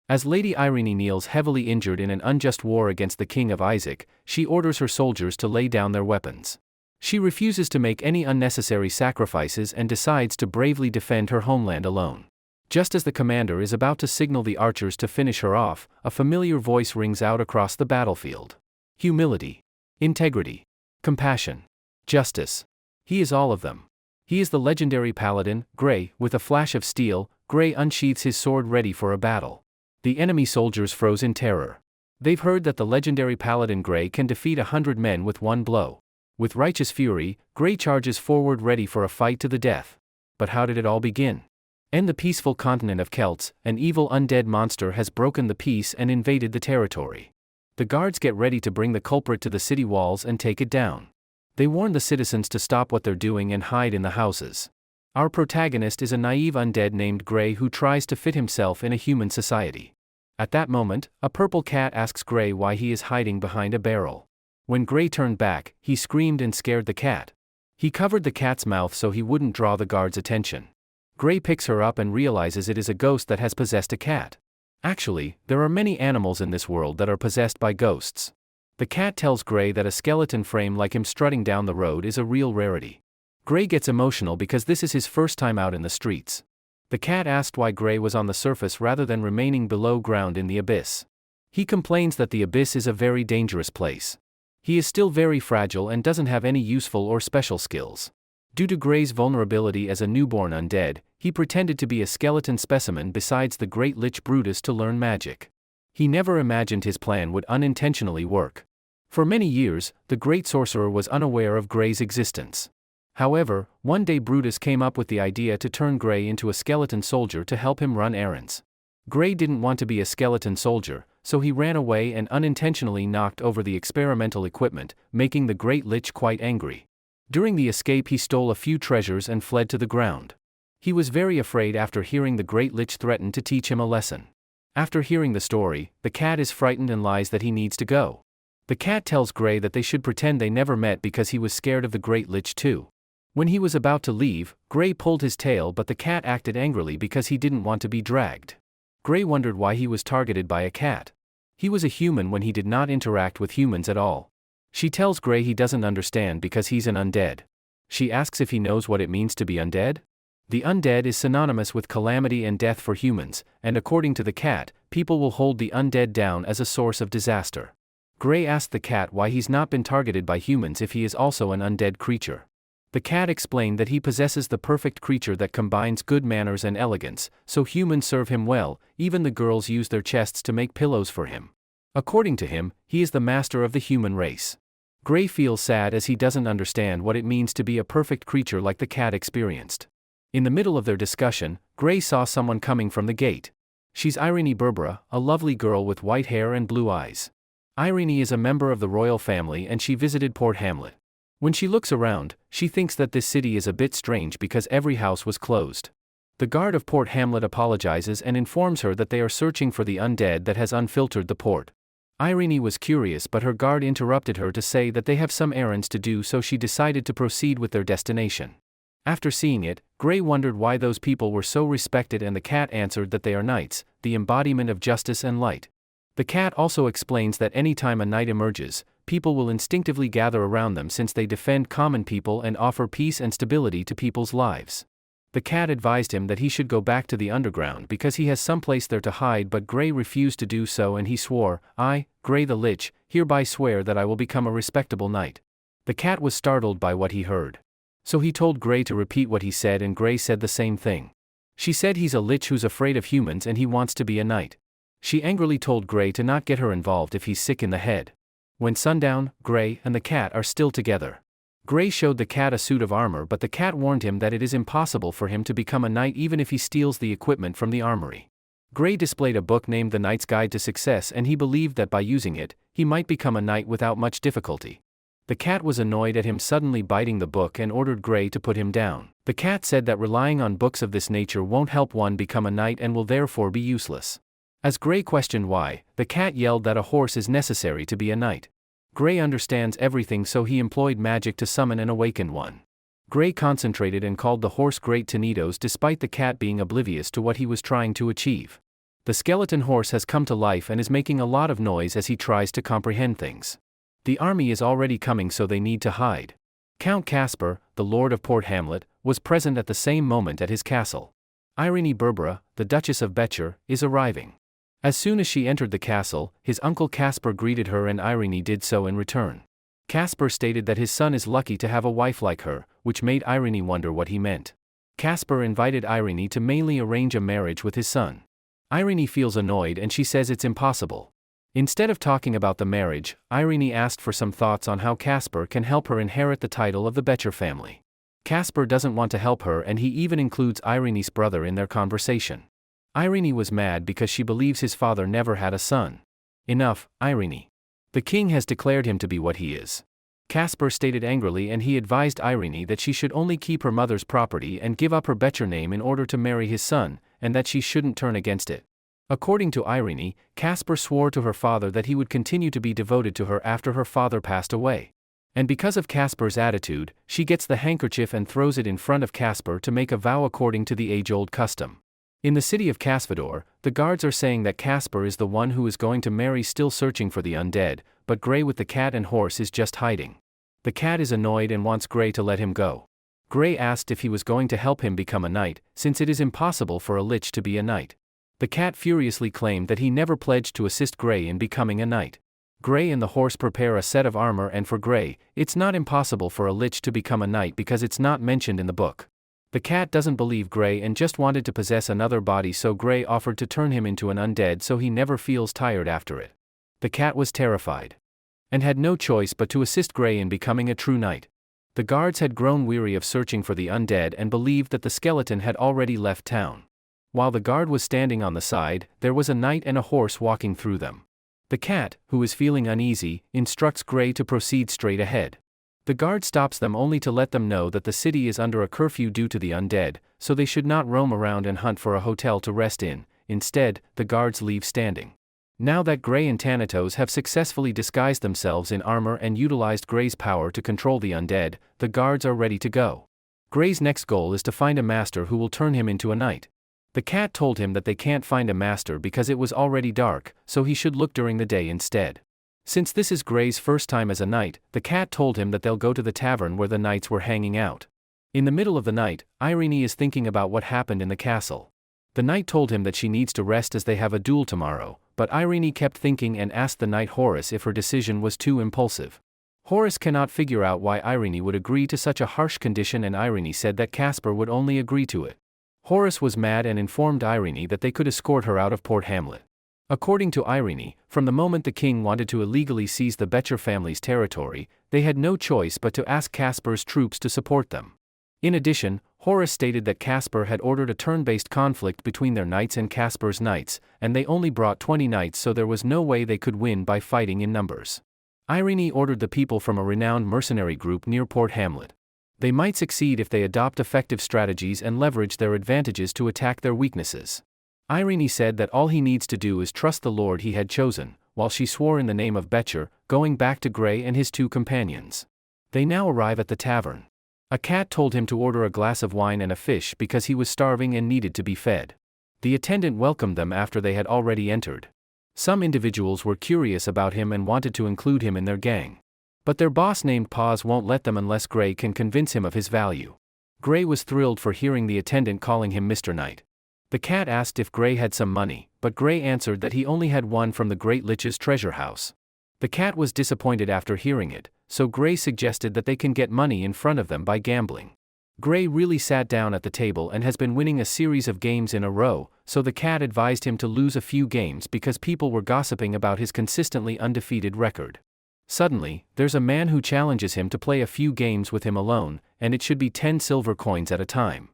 As Lady Irene kneels heavily injured in an unjust war against the King of Isaac, she orders her soldiers to lay down their weapons. She refuses to make any unnecessary sacrifices and decides to bravely defend her homeland alone. Just as the commander is about to signal the archers to finish her off, a familiar voice rings out across the battlefield. Humility, integrity, compassion, justice. He is all of them. He is the legendary paladin, Gray. With a flash of steel, Gray unsheathes his sword ready for a battle. The enemy soldiers froze in terror. They've heard that the legendary paladin Gray can defeat 100 men with one blow. With righteous fury, Gray charges forward ready for a fight to the death. But how did it all begin? In the peaceful continent of Celts, an evil undead monster has broken the peace and invaded the territory. The guards get ready to bring the culprit to the city walls and take it down. They warn the citizens to stop what they're doing and hide in the houses. Our protagonist is a naive undead named Gray who tries to fit himself in a human society. At that moment, a purple cat asks Gray why he is hiding behind a barrel. When Gray turned back, he screamed and scared the cat. He covered the cat's mouth so he wouldn't draw the guards' attention. Gray picks her up and realizes it is a ghost that has possessed a cat. Actually, there are many animals in this world that are possessed by ghosts. The cat tells Gray that a skeleton frame like him strutting down the road is a real rarity. Gray gets emotional because this is his first time out in the streets. The cat asked why Gray was on the surface rather than remaining below ground in the abyss. He complains that the abyss is a very dangerous place. He is still very fragile and doesn't have any useful or special skills. Due to Gray's vulnerability as a newborn undead, he pretended to be a skeleton specimen besides the great Lich Brutus to learn magic. He never imagined his plan would unintentionally work. For many years, the great sorcerer was unaware of Gray's existence. However, one day Brutus came up with the idea to turn Gray into a skeleton soldier to help him run errands. Gray didn't want to be a skeleton soldier, so he ran away and unintentionally knocked over the experimental equipment, making the great Lich quite angry. During the escape he stole a few treasures and fled to the ground. He was very afraid after hearing the great Lich threaten to teach him a lesson. After hearing the story, the cat is frightened and lies that he needs to go. The cat tells Gray that they should pretend they never met because he was scared of the great Lich too. When he was about to leave, Gray pulled his tail but the cat acted angrily because he didn't want to be dragged. Gray wondered why he was targeted by a cat. He was a human when he did not interact with humans at all. She tells Gray he doesn't understand because he's an undead. She asks if he knows what it means to be undead. The undead is synonymous with calamity and death for humans, and according to the cat, people will hold the undead down as a source of disaster. Gray asked the cat why he's not been targeted by humans if he is also an undead creature. The cat explained that he possesses the perfect creature that combines good manners and elegance, so humans serve him well, even the girls use their chests to make pillows for him. According to him, he is the master of the human race. Gray feels sad as he doesn't understand what it means to be a perfect creature like the cat experienced. In the middle of their discussion, Gray saw someone coming from the gate. She's Irene Berbera, a lovely girl with white hair and blue eyes. Irene is a member of the royal family and she visited Port Hamlet. When she looks around, she thinks that this city is a bit strange because every house was closed. The guard of Port Hamlet apologizes and informs her that they are searching for the undead that has unfiltered the port. Irene was curious but her guard interrupted her to say that they have some errands to do, so she decided to proceed with their destination. After seeing it, Gray wondered why those people were so respected and the cat answered that they are knights, the embodiment of justice and light. The cat also explains that anytime a knight emerges, people will instinctively gather around them since they defend common people and offer peace and stability to people's lives. The cat advised him that he should go back to the underground because he has someplace there to hide, but Gray refused to do so and he swore, "I, Gray the Lich, hereby swear that I will become a respectable knight." The cat was startled by what he heard. So he told Gray to repeat what he said and Gray said the same thing. She said he's a lich who's afraid of humans and he wants to be a knight. She angrily told Gray to not get her involved if he's sick in the head. When sundown, Gray and the cat are still together. Gray showed the cat a suit of armor but the cat warned him that it is impossible for him to become a knight even if he steals the equipment from the armory. Gray displayed a book named The Knight's Guide to Success and he believed that by using it, he might become a knight without much difficulty. The cat was annoyed at him suddenly biting the book and ordered Gray to put him down. The cat said that relying on books of this nature won't help one become a knight and will therefore be useless. As Gray questioned why, the cat yelled that a horse is necessary to be a knight. Gray understands everything so he employed magic to summon and awaken one. Gray concentrated and called the horse Great Tenitos despite the cat being oblivious to what he was trying to achieve. The skeleton horse has come to life and is making a lot of noise as he tries to comprehend things. The army is already coming, so they need to hide. Count Caspar, the Lord of Port Hamlet, was present at the same moment at his castle. Irene Berbera, the Duchess of Becher, is arriving. As soon as she entered the castle, his uncle Caspar greeted her and Irene did so in return. Caspar stated that his son is lucky to have a wife like her, which made Irene wonder what he meant. Caspar invited Irene to mainly arrange a marriage with his son. Irene feels annoyed and she says it's impossible. Instead of talking about the marriage, Irene asked for some thoughts on how Caspar can help her inherit the title of the Becher family. Caspar doesn't want to help her and he even includes Irene's brother in their conversation. Irene was mad because she believes his father never had a son. Enough, Irene. The king has declared him to be what he is. Caspar stated angrily, and he advised Irene that she should only keep her mother's property and give up her Becher name in order to marry his son, and that she shouldn't turn against it. According to Irene, Caspar swore to her father that he would continue to be devoted to her after her father passed away. And because of Caspar's attitude, she gets the handkerchief and throws it in front of Caspar to make a vow according to the age-old custom. In the city of Casvador, the guards are saying that Caspar is the one who is going to marry, still searching for the undead, but Grey with the cat and horse is just hiding. The cat is annoyed and wants Grey to let him go. Grey asked if he was going to help him become a knight, since it is impossible for a lich to be a knight. The cat furiously claimed that he never pledged to assist Grey in becoming a knight. Grey and the horse prepare a set of armor, and for Grey, it's not impossible for a lich to become a knight because it's not mentioned in the book. The cat doesn't believe Grey and just wanted to possess another body, so Grey offered to turn him into an undead so he never feels tired after it. The cat was terrified and had no choice but to assist Grey in becoming a true knight. The guards had grown weary of searching for the undead and believed that the skeleton had already left town. While the guard was standing on the side, there was a knight and a horse walking through them. The cat, who is feeling uneasy, instructs Grey to proceed straight ahead. The guard stops them only to let them know that the city is under a curfew due to the undead, so they should not roam around and hunt for a hotel to rest in. Instead, the guards leave standing. Now that Grey and Thanatos have successfully disguised themselves in armor and utilized Grey's power to control the undead, the guards are ready to go. Grey's next goal is to find a master who will turn him into a knight. The cat told him that they can't find a master because it was already dark, so he should look during the day instead. Since this is Grey's first time as a knight, the cat told him that they'll go to the tavern where the knights were hanging out. In the middle of the night, Irene is thinking about what happened in the castle. The knight told him that she needs to rest as they have a duel tomorrow, but Irene kept thinking and asked the knight Horace if her decision was too impulsive. Horace cannot figure out why Irene would agree to such a harsh condition, and Irene said that Caspar would only agree to it. Horace was mad and informed Irene that they could escort her out of Port Hamlet. According to Irene, from the moment the king wanted to illegally seize the Becher family's territory, they had no choice but to ask Caspar's troops to support them. In addition, Horace stated that Caspar had ordered a turn-based conflict between their knights and Caspar's knights, and they only brought 20 knights, so there was no way they could win by fighting in numbers. Irene ordered the people from a renowned mercenary group near Port Hamlet. They might succeed if they adopt effective strategies and leverage their advantages to attack their weaknesses. Irene said that all he needs to do is trust the lord he had chosen, while she swore in the name of Becher, going back to Grey and his two companions. They now arrive at the tavern. A cat told him to order a glass of wine and a fish because he was starving and needed to be fed. The attendant welcomed them after they had already entered. Some individuals were curious about him and wanted to include him in their gang. But their boss named Paws won't let them unless Grey can convince him of his value. Grey was thrilled for hearing the attendant calling him Mr. Knight. The cat asked if Grey had some money, but Grey answered that he only had one from the Great Lich's treasure house. The cat was disappointed after hearing it, so Grey suggested that they can get money in front of them by gambling. Grey really sat down at the table and has been winning a series of games in a row, so the cat advised him to lose a few games because people were gossiping about his consistently undefeated record. Suddenly, there's a man who challenges him to play a few games with him alone, and it should be 10 silver coins at a time.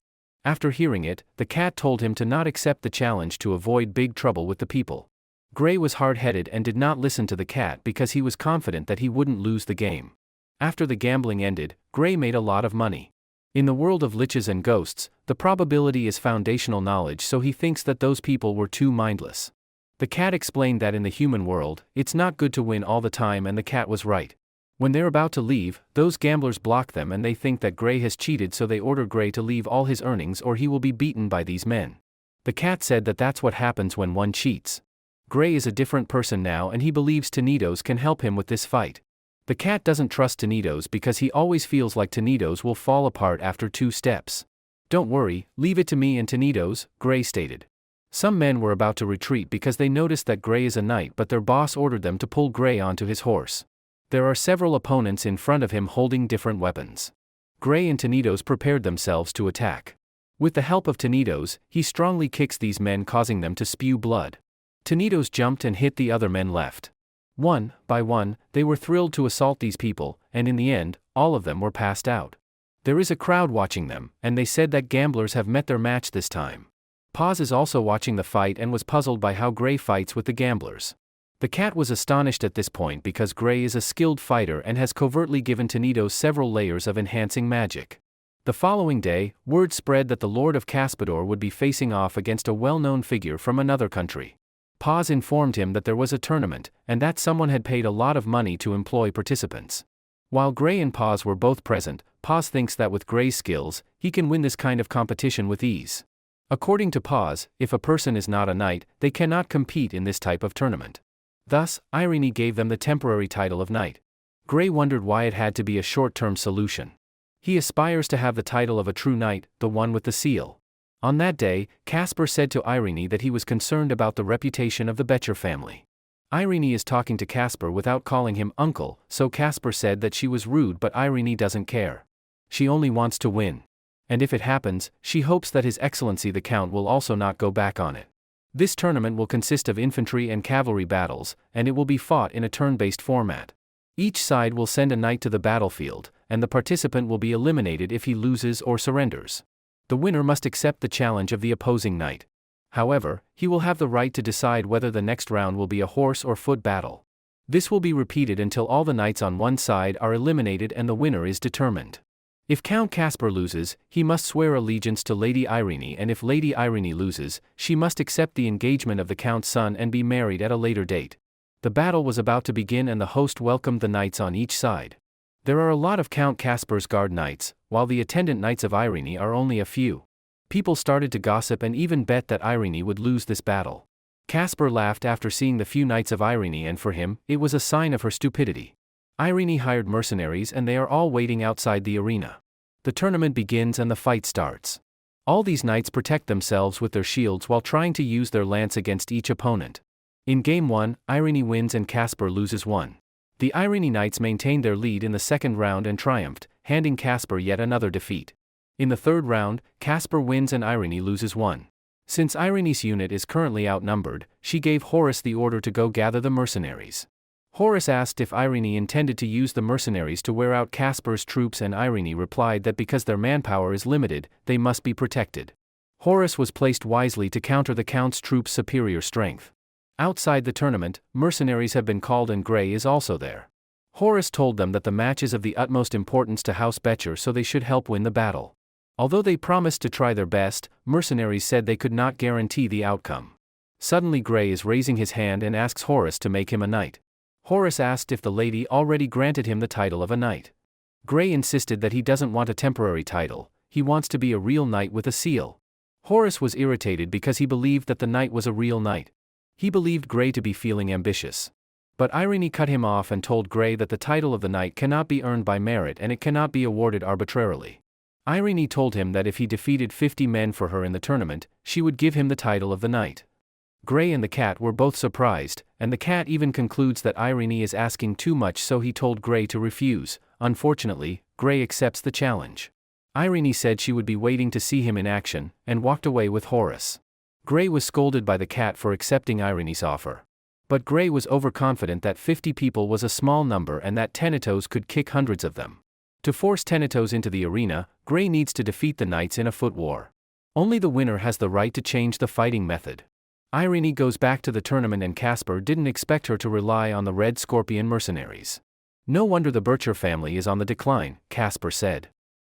After hearing it, the cat told him to not accept the challenge to avoid big trouble with the people. Grey was hard-headed and did not listen to the cat because he was confident that he wouldn't lose the game. After the gambling ended, Grey made a lot of money. In the world of liches and ghosts, the probability is foundational knowledge, so he thinks that those people were too mindless. The cat explained that in the human world, it's not good to win all the time, and the cat was right. When they're about to leave, those gamblers block them and they think that Grey has cheated, so they order Grey to leave all his earnings or he will be beaten by these men. The cat said that that's what happens when one cheats. Gray is a different person now and he believes Tanitos can help him with this fight. The cat doesn't trust Tanitos because he always feels like Tanitos will fall apart after 2 steps. Don't worry, leave it to me and Tanitos, Gray stated. Some men were about to retreat because they noticed that Gray is a knight, but their boss ordered them to pull Gray onto his horse. There are several opponents in front of him holding different weapons. Gray and Tanitos prepared themselves to attack. With the help of Tanitos, he strongly kicks these men, causing them to spew blood. Tanitos jumped and hit the other men left. One by one, they were thrilled to assault these people, and in the end, all of them were passed out. There is a crowd watching them, and they said that gamblers have met their match this time. Paz is also watching the fight and was puzzled by how Gray fights with the gamblers. The cat was astonished at this point because Gray is a skilled fighter and has covertly given Tanitos several layers of enhancing magic. The following day, word spread that the Lord of Caspador would be facing off against a well-known figure from another country. Paz informed him that there was a tournament, and that someone had paid a lot of money to employ participants. While Gray and Paz were both present, Paz thinks that with Gray's skills, he can win this kind of competition with ease. According to Paz, if a person is not a knight, they cannot compete in this type of tournament. Thus, Irene gave them the temporary title of knight. Gray wondered why it had to be a short-term solution. He aspires to have the title of a true knight, the one with the seal. On that day, Casper said to Irene that he was concerned about the reputation of the Becher family. Irene is talking to Casper without calling him uncle, so Casper said that she was rude, but Irene doesn't care. She only wants to win. And if it happens, she hopes that His Excellency the Count will also not go back on it. This tournament will consist of infantry and cavalry battles, and it will be fought in a turn-based format. Each side will send a knight to the battlefield, and the participant will be eliminated if he loses or surrenders. The winner must accept the challenge of the opposing knight. However, he will have the right to decide whether the next round will be a horse or foot battle. This will be repeated until all the knights on one side are eliminated and the winner is determined. If Count Casper loses, he must swear allegiance to Lady Irene, and if Lady Irene loses, she must accept the engagement of the Count's son and be married at a later date. The battle was about to begin and the host welcomed the knights on each side. There are a lot of Count Casper's guard knights, while the attendant knights of Irene are only a few. People started to gossip and even bet that Irene would lose this battle. Casper laughed after seeing the few knights of Irene, and for him, it was a sign of her stupidity. Irene hired mercenaries and they are all waiting outside the arena. The tournament begins and the fight starts. All these knights protect themselves with their shields while trying to use their lance against each opponent. In Game 1, Irene wins and Casper loses 1. The Irene knights maintained their lead in the second round and triumphed, handing Casper yet another defeat. In the third round, Casper wins and Irene loses 1. Since Irene's unit is currently outnumbered, she gave Horus the order to go gather the mercenaries. Horus asked if Irene intended to use the mercenaries to wear out Casper's troops, and Irene replied that because their manpower is limited, they must be protected. Horus was placed wisely to counter the Count's troops' superior strength. Outside the tournament, mercenaries have been called and Gray is also there. Horus told them that the match is of the utmost importance to House Becher, so they should help win the battle. Although they promised to try their best, mercenaries said they could not guarantee the outcome. Suddenly Gray is raising his hand and asks Horus to make him a knight. Horus asked if the lady already granted him the title of a knight. Gray insisted that he doesn't want a temporary title, he wants to be a real knight with a seal. Horus was irritated because he believed that the knight was a real knight. He believed Gray to be feeling ambitious. But Irene cut him off and told Gray that the title of the knight cannot be earned by merit and it cannot be awarded arbitrarily. Irene told him that if he defeated 50 men for her in the tournament, she would give him the title of the knight. Gray and the cat were both surprised, and the cat even concludes that Irene is asking too much, so he told Gray to refuse. Unfortunately, Gray accepts the challenge. Irene said she would be waiting to see him in action, and walked away with Horus. Gray was scolded by the cat for accepting Irene's offer. But Gray was overconfident that 50 people was a small number and that Tanitos could kick hundreds of them. To force Tanitos into the arena, Gray needs to defeat the knights in a foot war. Only the winner has the right to change the fighting method. Irene goes back to the tournament and Casper didn't expect her to rely on the Red Scorpion mercenaries. No wonder the Becher family is on the decline, Casper said.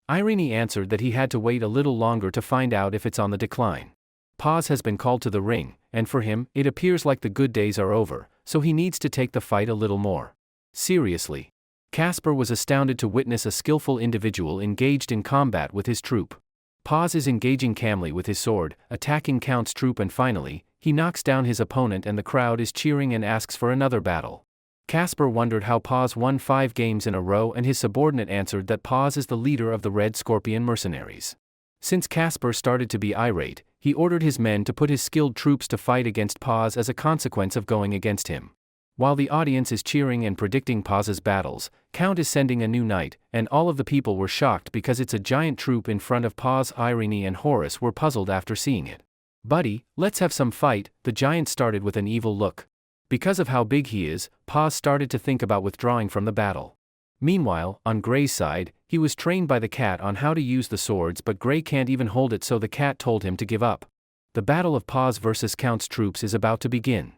Irene answered that he had to wait a little longer to find out if it's on the decline. Paz has been called to the ring, and for him, it appears like the good days are over, so he needs to take the fight a little more seriously. Casper was astounded to witness a skillful individual engaged in combat with his troop. Paz is engaging calmly with his sword, attacking Count's troop, and finally, he knocks down his opponent and the crowd is cheering and asks for another battle. Casper wondered how Paz won 5 games in a row, and his subordinate answered that Paz is the leader of the Red Scorpion mercenaries. Since Casper started to be irate, he ordered his men to put his skilled troops to fight against Paz as a consequence of going against him. While the audience is cheering and predicting Paz's battles, Count is sending a new knight, and all of the people were shocked because it's a giant troop in front of Paz. Irene and Horus were puzzled after seeing it. "Buddy, let's have some fight," the giant started with an evil look. Because of how big he is, Paz started to think about withdrawing from the battle. Meanwhile, on Gray's side, he was trained by the cat on how to use the swords, but Gray can't even hold it, so the cat told him to give up. The battle of Paz versus Count's troops is about to begin.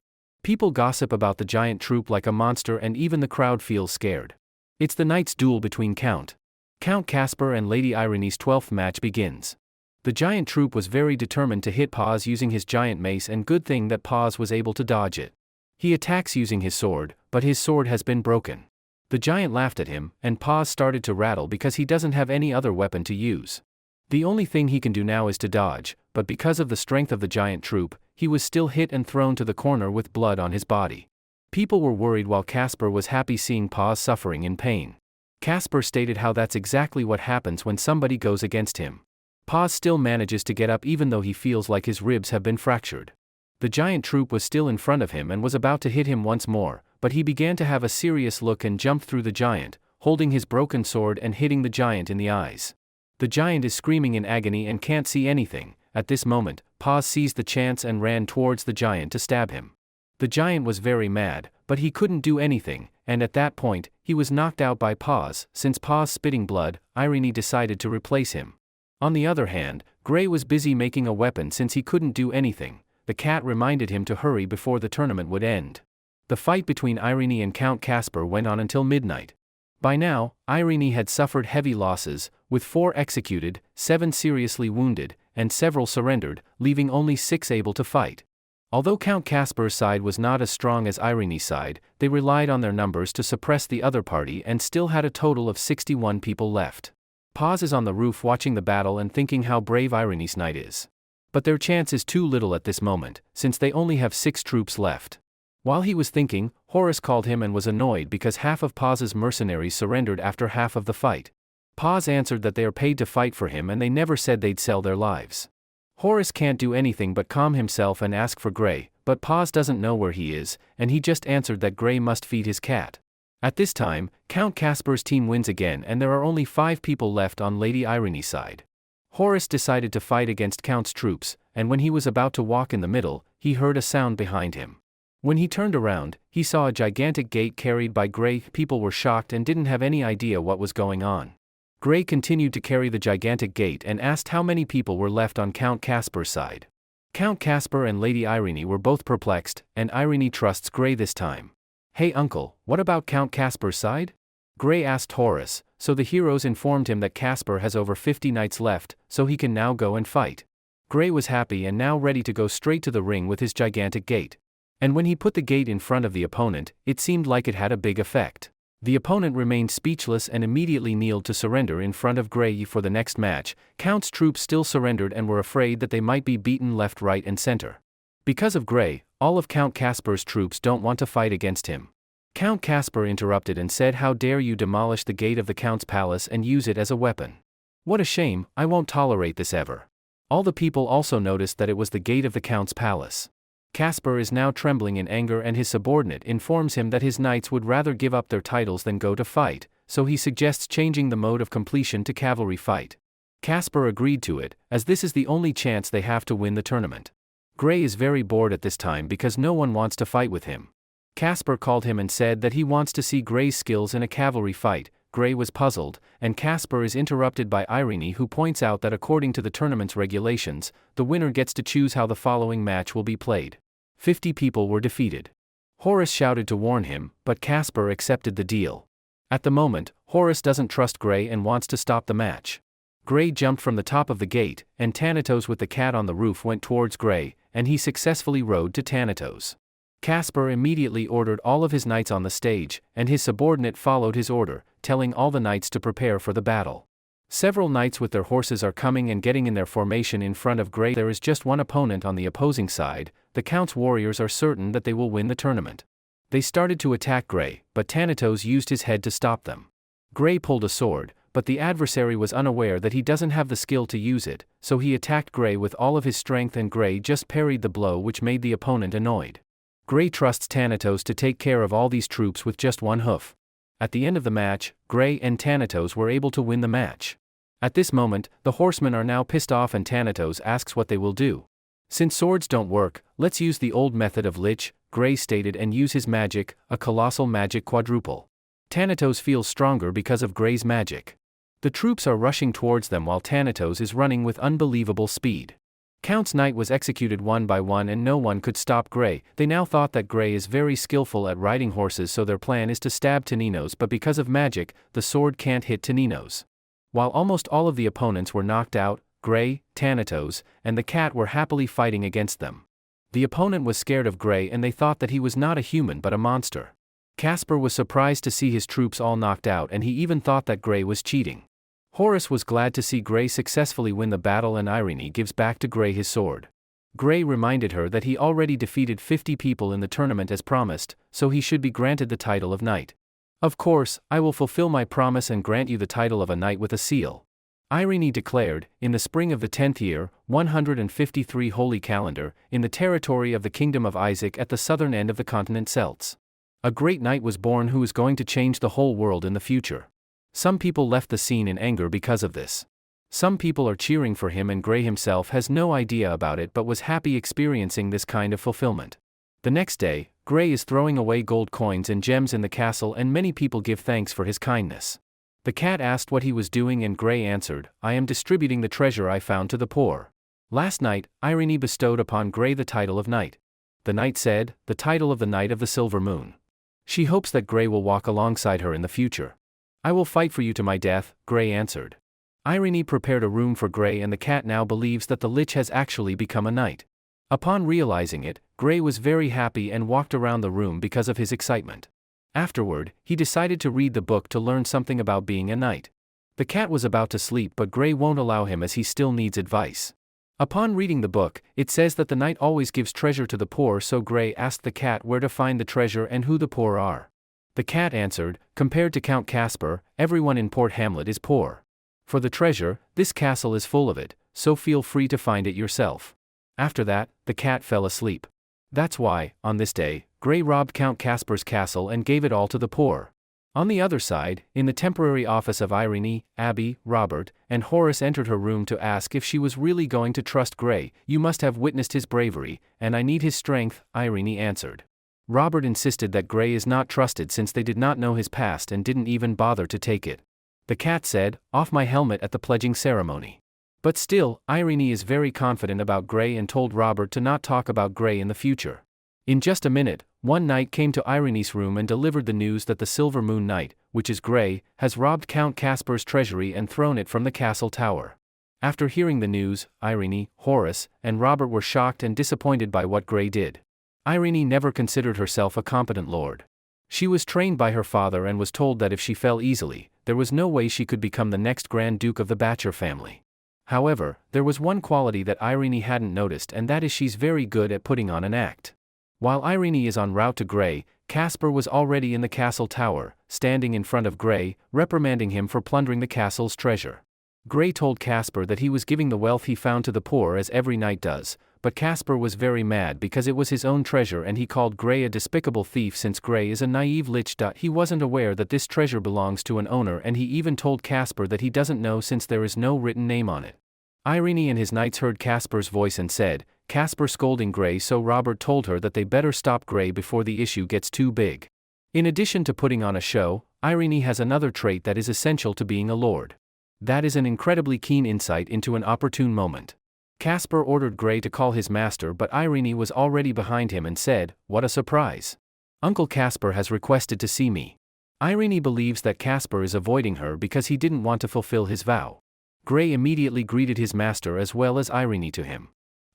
People gossip about the giant troop like a monster, and even the crowd feels scared. It's the knight's duel between Count Casper and Lady Irene's 12th match begins. The giant troop was very determined to hit Paz using his giant mace, and good thing that Paz was able to dodge it. He attacks using his sword, but his sword has been broken. The giant laughed at him, and Paz started to rattle because he doesn't have any other weapon to use. The only thing he can do now is to dodge, but because of the strength of the giant troop, he was still hit and thrown to the corner with blood on his body. People were worried while Casper was happy seeing Paz suffering in pain. Casper stated how that's exactly what happens when somebody goes against him. Paz still manages to get up even though he feels like his ribs have been fractured. The giant troop was still in front of him and was about to hit him once more, but he began to have a serious look and jumped through the giant, holding his broken sword and hitting the giant in the eyes. The giant is screaming in agony and can't see anything. At this moment, Paz seized the chance and ran towards the giant to stab him. The giant was very mad, but he couldn't do anything, and at that point, he was knocked out by Paz. Since Paz spitting blood, Irene decided to replace him. On the other hand, Gray was busy making a weapon since he couldn't do anything. The cat reminded him to hurry before the tournament would end. The fight between Irene and Count Casper went on until midnight. By now, Irene had suffered heavy losses, with 4 executed, 7 seriously wounded, and several surrendered, leaving only 6 able to fight. Although Count Casper's side was not as strong as Irene's side, they relied on their numbers to suppress the other party and still had a total of 61 people left. Paz is on the roof watching the battle and thinking how brave Irene's knight is. But their chance is too little at this moment, since they only have 6 troops left. While he was thinking, Horus called him and was annoyed because half of Paz's mercenaries surrendered after half of the fight. Paz answered that they are paid to fight for him and they never said they'd sell their lives. Horus can't do anything but calm himself and ask for Gray, but Paz doesn't know where he is, and he just answered that Gray must feed his cat. At this time, Count Casper's team wins again and there are only 5 people left on Lady Irene's side. Horus decided to fight against Count's troops, and when he was about to walk in the middle, he heard a sound behind him. When he turned around, he saw a gigantic gate carried by Gray. People were shocked and didn't have any idea what was going on. Gray continued to carry the gigantic gate and asked how many people were left on Count Casper's side. Count Casper and Lady Irene were both perplexed, and Irene trusts Gray this time. "Hey uncle, what about Count Casper's side?" Gray asked Horus, so the heroes informed him that Casper has over 50 knights left, so he can now go and fight. Gray was happy and now ready to go straight to the ring with his gigantic gate. And when he put the gate in front of the opponent, it seemed like it had a big effect. The opponent remained speechless and immediately kneeled to surrender in front of Gray for the next match. Count's troops still surrendered and were afraid that they might be beaten left, right, and center. Because of Gray, all of Count Casper's troops don't want to fight against him. Count Casper interrupted and said, "How dare you demolish the gate of the Count's palace and use it as a weapon? What a shame, I won't tolerate this ever." All the people also noticed that it was the gate of the Count's palace. Casper is now trembling in anger and his subordinate informs him that his knights would rather give up their titles than go to fight, so he suggests changing the mode of completion to cavalry fight. Casper agreed to it, as this is the only chance they have to win the tournament. Gray is very bored at this time because no one wants to fight with him. Casper called him and said that he wants to see Gray's skills in a cavalry fight. Gray was puzzled, and Casper is interrupted by Irene, who points out that according to the tournament's regulations, the winner gets to choose how the following match will be played. 50 people were defeated. Horus shouted to warn him, but Casper accepted the deal. At the moment, Horus doesn't trust Gray and wants to stop the match. Gray jumped from the top of the gate, and Thanatos with the cat on the roof went towards Gray, and he successfully rode to Thanatos. Casper immediately ordered all of his knights on the stage, and his subordinate followed his order, telling all the knights to prepare for the battle. Several knights with their horses are coming and getting in their formation in front of Gray. There is just one opponent on the opposing side. The Count's warriors are certain that they will win the tournament. They started to attack Gray, but Thanatos used his head to stop them. Gray pulled a sword, but the adversary was unaware that he doesn't have the skill to use it, so he attacked Gray with all of his strength and Gray just parried the blow, which made the opponent annoyed. Gray trusts Thanatos to take care of all these troops with just one hoof. At the end of the match, Gray and Thanatos were able to win the match. At this moment, the horsemen are now pissed off and Thanatos asks what they will do. Since swords don't work, let's use the old method of Lich, Gray stated, and use his magic, a colossal magic quadruple. Thanatos feels stronger because of Gray's magic. The troops are rushing towards them while Thanatos is running with unbelievable speed. Count's knight was executed one by one and no one could stop Gray. They now thought that Gray is very skillful at riding horses, so their plan is to stab Taninos, but because of magic, the sword can't hit Taninos. While almost all of the opponents were knocked out, Gray, Thanatos, and the cat were happily fighting against them. The opponent was scared of Gray and they thought that he was not a human but a monster. Casper was surprised to see his troops all knocked out and he even thought that Gray was cheating. Horus was glad to see Gray successfully win the battle and Irene gives back to Gray his sword. Gray reminded her that he already defeated 50 people in the tournament as promised, so he should be granted the title of knight. Of course, I will fulfill my promise and grant you the title of a knight with a seal. Irene declared, in the spring of the 10th year, 153 Holy Calendar, in the territory of the Kingdom of Isaac at the southern end of the continent Celts. A great knight was born who is going to change the whole world in the future. Some people left the scene in anger because of this. Some people are cheering for him and Gray himself has no idea about it but was happy experiencing this kind of fulfillment. The next day, Gray is throwing away gold coins and gems in the castle and many people give thanks for his kindness. The cat asked what he was doing and Gray answered, I am distributing the treasure I found to the poor. Last night, Irene bestowed upon Gray the title of knight. The knight said, the title of the Knight of the Silver Moon. She hopes that Gray will walk alongside her in the future. I will fight for you to my death, Gray answered. Irene prepared a room for Gray and the cat now believes that the Lich has actually become a knight. Upon realizing it, Gray was very happy and walked around the room because of his excitement. Afterward, he decided to read the book to learn something about being a knight. The cat was about to sleep but Gray won't allow him as he still needs advice. Upon reading the book, it says that the knight always gives treasure to the poor, so Gray asked the cat where to find the treasure and who the poor are. The cat answered, compared to Count Casper, everyone in Port Hamlet is poor. For the treasure, this castle is full of it, so feel free to find it yourself. After that, the cat fell asleep. That's why, on this day, Gray robbed Count Casper's castle and gave it all to the poor. On the other side, in the temporary office of Irene, Abby, Robert, and Horace entered her room to ask if she was really going to trust Gray. You must have witnessed his bravery, and I need his strength, Irene answered. Robert insisted that Gray is not trusted since they did not know his past and didn't even bother to take it. The cat said, off my helmet at the pledging ceremony. But still, Irene is very confident about Gray and told Robert to not talk about Gray in the future. In just a minute, one knight came to Irene's room and delivered the news that the Silver Moon Knight, which is Gray, has robbed Count Casper's treasury and thrown it from the castle tower. After hearing the news, Irene, Horace, and Robert were shocked and disappointed by what Gray did. Irene never considered herself a competent lord. She was trained by her father and was told that if she fell easily, there was no way she could become the next Grand Duke of the Batcher family. However, there was one quality that Irene hadn't noticed, and that is she's very good at putting on an act. While Irene is en route to Gray, Casper was already in the castle tower, standing in front of Gray, reprimanding him for plundering the castle's treasure. Gray told Casper that he was giving the wealth he found to the poor as every knight does, but Casper was very mad because it was his own treasure and he called Gray a despicable thief since Gray is a naive lich. He wasn't aware that this treasure belongs to an owner, and he even told Casper that he doesn't know since there is no written name on it. Irene and his knights heard Casper's voice and said, Casper scolding Gray, so Robert told her that they better stop Gray before the issue gets too big. In addition to putting on a show, Irene has another trait that is essential to being a lord. That is an incredibly keen insight into an opportune moment. Casper ordered Gray to call his master, but Irene was already behind him and said, what a surprise. Uncle Casper has requested to see me. Irene believes that Casper is avoiding her because he didn't want to fulfill his vow. Gray immediately greeted his master as well as Irene to him.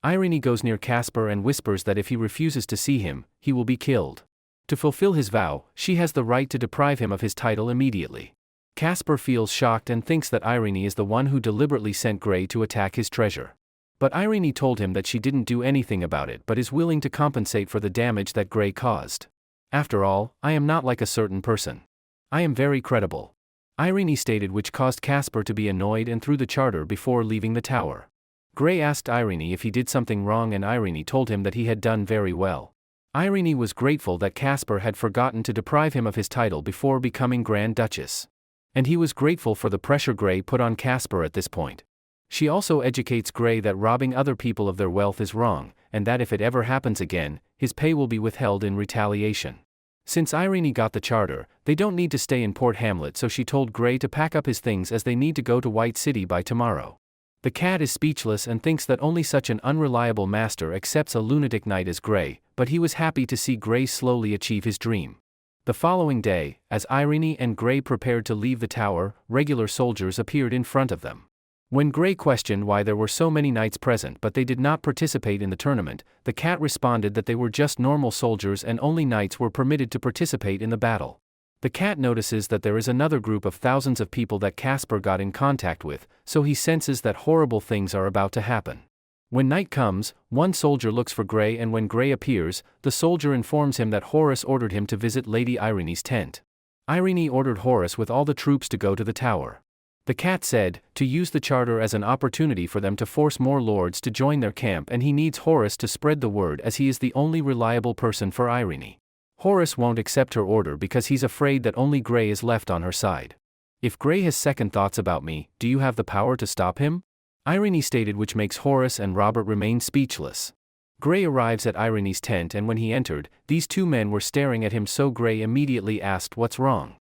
Irene goes near Casper and whispers that if he refuses to see him, he will be killed. To fulfill his vow, she has the right to deprive him of his title immediately. Casper feels shocked and thinks that Irene is the one who deliberately sent Gray to attack his treasure. But Irene told him that she didn't do anything about it but is willing to compensate for the damage that Gray caused. After all, I am not like a certain person. I am very credible, Irene stated, which caused Casper to be annoyed and threw the charter before leaving the tower. Gray asked Irene if he did something wrong and Irene told him that he had done very well. Irene was grateful that Casper had forgotten to deprive him of his title before becoming Grand Duchess. And he was grateful for the pressure Gray put on Casper at this point. She also educates Gray that robbing other people of their wealth is wrong, and that if it ever happens again, his pay will be withheld in retaliation. Since Irene got the charter, they don't need to stay in Port Hamlet, so she told Gray to pack up his things as they need to go to White City by tomorrow. The cat is speechless and thinks that only such an unreliable master accepts a lunatic knight as Gray, but he was happy to see Gray slowly achieve his dream. The following day, as Irene and Gray prepared to leave the tower, regular soldiers appeared in front of them. When Gray questioned why there were so many knights present but they did not participate in the tournament, the cat responded that they were just normal soldiers and only knights were permitted to participate in the battle. The cat notices that there is another group of thousands of people that Casper got in contact with, so he senses that horrible things are about to happen. When night comes, one soldier looks for Gray, and when Gray appears, the soldier informs him that Horace ordered him to visit Lady Irene's tent. Irene ordered Horace with all the troops to go to the tower. The cat said, to use the charter as an opportunity for them to force more lords to join their camp, and he needs Horace to spread the word as he is the only reliable person for Irene. Horace won't accept her order because he's afraid that only Gray is left on her side. If Gray has second thoughts about me, do you have the power to stop him? Irene stated, which makes Horace and Robert remain speechless. Gray arrives at Irene's tent, and when he entered, these two men were staring at him, so Gray immediately asked what's wrong.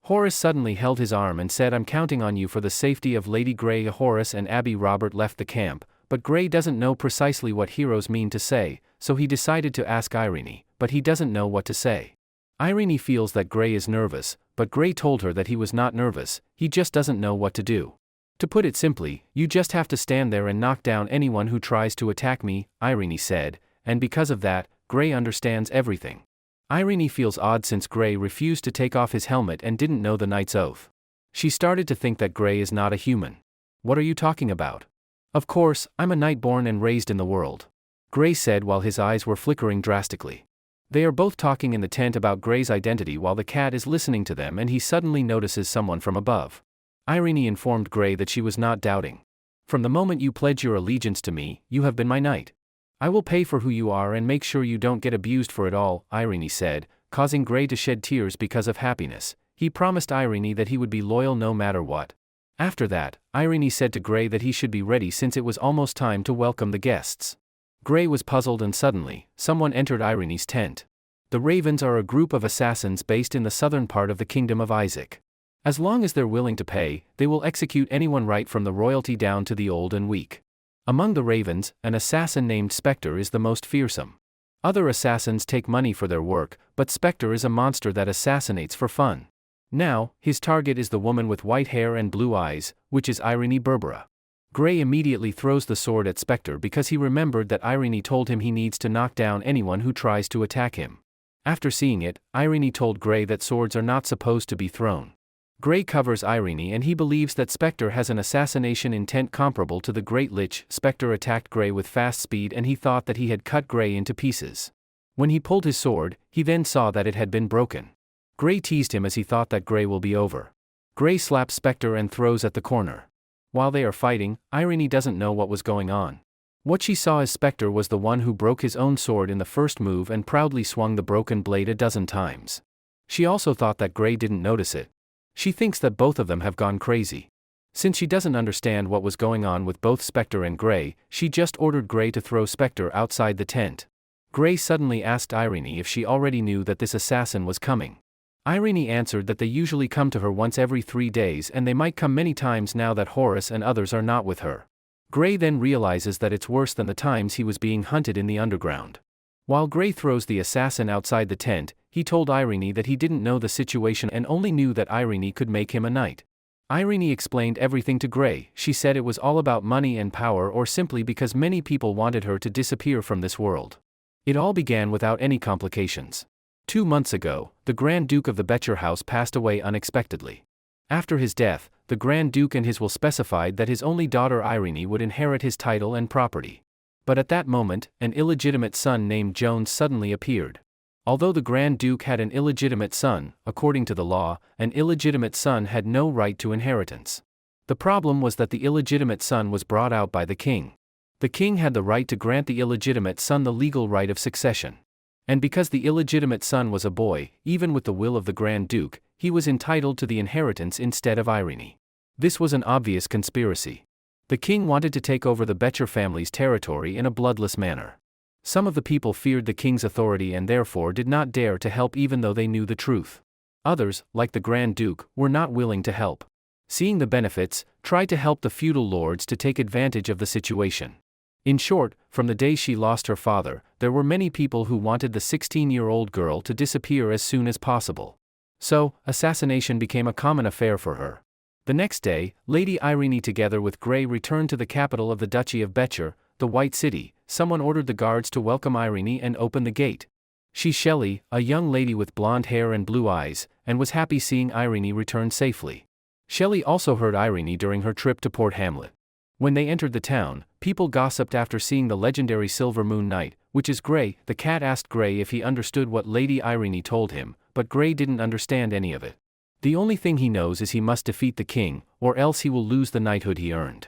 Horace suddenly held his arm and said, I'm counting on you for the safety of Lady Gray. Horace and Abby Robert left the camp, but Gray doesn't know precisely what heroes mean to say, so he decided to ask Irene, but he doesn't know what to say. Irene feels that Gray is nervous, but Gray told her that he was not nervous, he just doesn't know what to do. To put it simply, you just have to stand there and knock down anyone who tries to attack me, Irene said, and because of that, Gray understands everything. Irene feels odd since Gray refused to take off his helmet and didn't know the knight's oath. She started to think that Gray is not a human. What are you talking about? Of course, I'm a knight born and raised in the world, Gray said while his eyes were flickering drastically. They are both talking in the tent about Gray's identity while the cat is listening to them, and he suddenly notices someone from above. Irene informed Gray that she was not doubting. From the moment you pledge your allegiance to me, you have been my knight. I will pay for who you are and make sure you don't get abused for it all, Irene said, causing Gray to shed tears because of happiness. He promised Irene that he would be loyal no matter what. After that, Irene said to Gray that he should be ready since it was almost time to welcome the guests. Gray was puzzled, and suddenly, someone entered Irene's tent. The Ravens are a group of assassins based in the southern part of the Kingdom of Isaac. As long as they're willing to pay, they will execute anyone right from the royalty down to the old and weak. Among the Ravens, an assassin named Spectre is the most fearsome. Other assassins take money for their work, but Spectre is a monster that assassinates for fun. Now, his target is the woman with white hair and blue eyes, which is Irene Berbera. Gray immediately throws the sword at Spectre because he remembered that Irene told him he needs to knock down anyone who tries to attack him. After seeing it, Irene told Gray that swords are not supposed to be thrown. Gray covers Irene and he believes that Spectre has an assassination intent comparable to the Great Lich. Spectre attacked Gray with fast speed and he thought that he had cut Gray into pieces. When he pulled his sword, he then saw that it had been broken. Gray teased him as he thought that Gray will be over. Gray slaps Spectre and throws at the corner. While they are fighting, Irene doesn't know what was going on. What she saw as Spectre was the one who broke his own sword in the first move and proudly swung the broken blade a dozen times. She also thought that Gray didn't notice it. She thinks that both of them have gone crazy. Since she doesn't understand what was going on with both Spectre and Gray, she just ordered Gray to throw Spectre outside the tent. Gray suddenly asked Irene if she already knew that this assassin was coming. Irene answered that they usually come to her once every 3 days and they might come many times now that Horace and others are not with her. Gray then realizes that it's worse than the times he was being hunted in the underground. While Gray throws the assassin outside the tent, he told Irene that he didn't know the situation and only knew that Irene could make him a knight. Irene explained everything to Gray. She said it was all about money and power, or simply because many people wanted her to disappear from this world. It all began without any complications. 2 months ago, the Grand Duke of the Becher House passed away unexpectedly. After his death, the Grand Duke and his will specified that his only daughter Irene would inherit his title and property. But at that moment, an illegitimate son named Jones suddenly appeared. Although the Grand Duke had an illegitimate son, according to the law, an illegitimate son had no right to inheritance. The problem was that the illegitimate son was brought out by the king. The king had the right to grant the illegitimate son the legal right of succession. And because the illegitimate son was a boy, even with the will of the Grand Duke, he was entitled to the inheritance instead of Irene. This was an obvious conspiracy. The king wanted to take over the Becher family's territory in a bloodless manner. Some of the people feared the king's authority and therefore did not dare to help even though they knew the truth. Others, like the Grand Duke, were not willing to help. Seeing the benefits, tried to help the feudal lords to take advantage of the situation. In short, from the day she lost her father, there were many people who wanted the 16-year-old girl to disappear as soon as possible. So, assassination became a common affair for her. The next day, Lady Irene together with Grey returned to the capital of the Duchy of Becher, the White City. Someone ordered the guards to welcome Irene and open the gate. She's Shelley, a young lady with blonde hair and blue eyes, and was happy seeing Irene return safely. Shelley also heard Irene during her trip to Port Hamlet. When they entered the town, people gossiped after seeing the legendary Silver Moon Knight, which is Grey. The cat asked Grey if he understood what Lady Irene told him, but Grey didn't understand any of it. The only thing he knows is he must defeat the king, or else he will lose the knighthood he earned.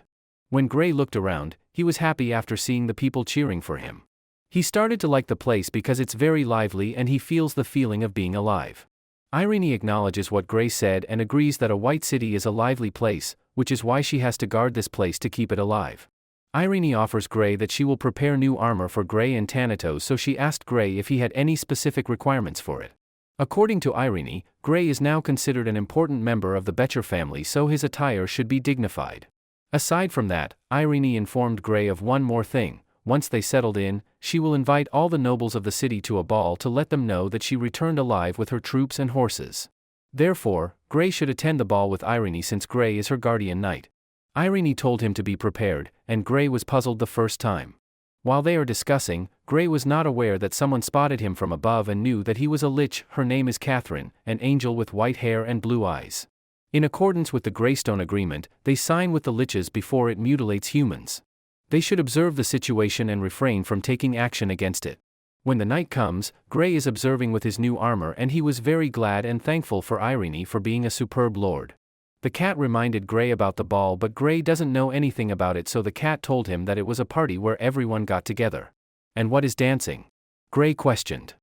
When Grey looked around, he was happy after seeing the people cheering for him. He started to like the place because it's very lively and he feels the feeling of being alive. Irene acknowledges what Grey said and agrees that a white city is a lively place, which is why she has to guard this place to keep it alive. Irene offers Grey that she will prepare new armor for Grey and Thanatos, so she asked Grey if he had any specific requirements for it. According to Irene, Grey is now considered an important member of the Becher family, so his attire should be dignified. Aside from that, Irene informed Grey of one more thing. Once they settled in, she will invite all the nobles of the city to a ball to let them know that she returned alive with her troops and horses. Therefore, Grey should attend the ball with Irene since Grey is her guardian knight. Irene told him to be prepared, and Grey was puzzled the first time. While they are discussing, Grey was not aware that someone spotted him from above and knew that he was a lich. Her name is Catherine, an angel with white hair and blue eyes. In accordance with the Greystone Agreement, they sign with the liches before it mutilates humans. They should observe the situation and refrain from taking action against it. When the night comes, Grey is observing with his new armor and he was very glad and thankful for Irene for being a superb lord. The cat reminded Grey about the ball, but Grey doesn't know anything about it, so the cat told him that it was a party where everyone got together. And what is dancing? Grey questioned.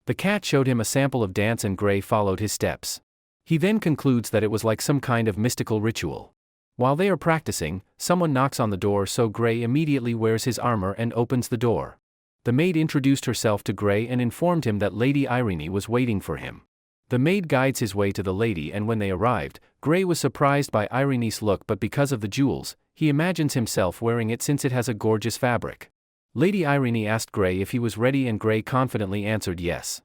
The cat showed him a sample of dance and Grey followed his steps. He then concludes that it was like some kind of mystical ritual. While they are practicing, someone knocks on the door, so Grey immediately wears his armor and opens the door. The maid introduced herself to Grey and informed him that Lady Irene was waiting for him. The maid guides his way to the lady, and when they arrived, Grey was surprised by Irene's look, but because of the jewels, he imagines himself wearing it since it has a gorgeous fabric. Lady Irene asked Grey if he was ready and Grey confidently answered yes.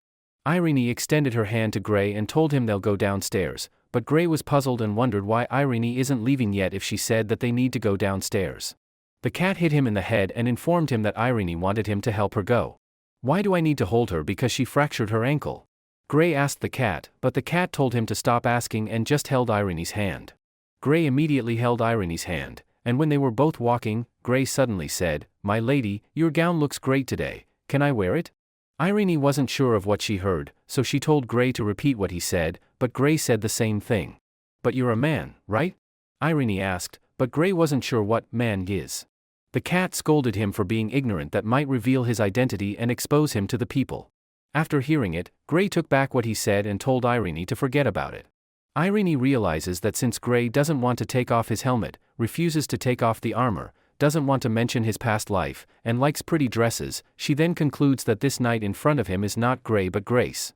Irene extended her hand to Grey and told him they'll go downstairs, but Grey was puzzled and wondered why Irene isn't leaving yet if she said that they need to go downstairs. The cat hit him in the head and informed him that Irene wanted him to help her go. Why do I need to hold her because she fractured her ankle? Grey asked the cat, but the cat told him to stop asking and just held Irene's hand. Grey immediately held Irene's hand, and when they were both walking, Grey suddenly said, "My lady, your gown looks great today, can I wear it?" Irene wasn't sure of what she heard, so she told Grey to repeat what he said, but Grey said the same thing. "But you're a man, right?" Irene asked, but Grey wasn't sure what man is. The cat scolded him for being ignorant that might reveal his identity and expose him to the people. After hearing it, Grey took back what he said and told Irene to forget about it. Irene realizes that since Grey doesn't want to take off his helmet, refuses to take off the armor, doesn't want to mention his past life, and likes pretty dresses, she then concludes that this knight in front of him is not Grey but Grace.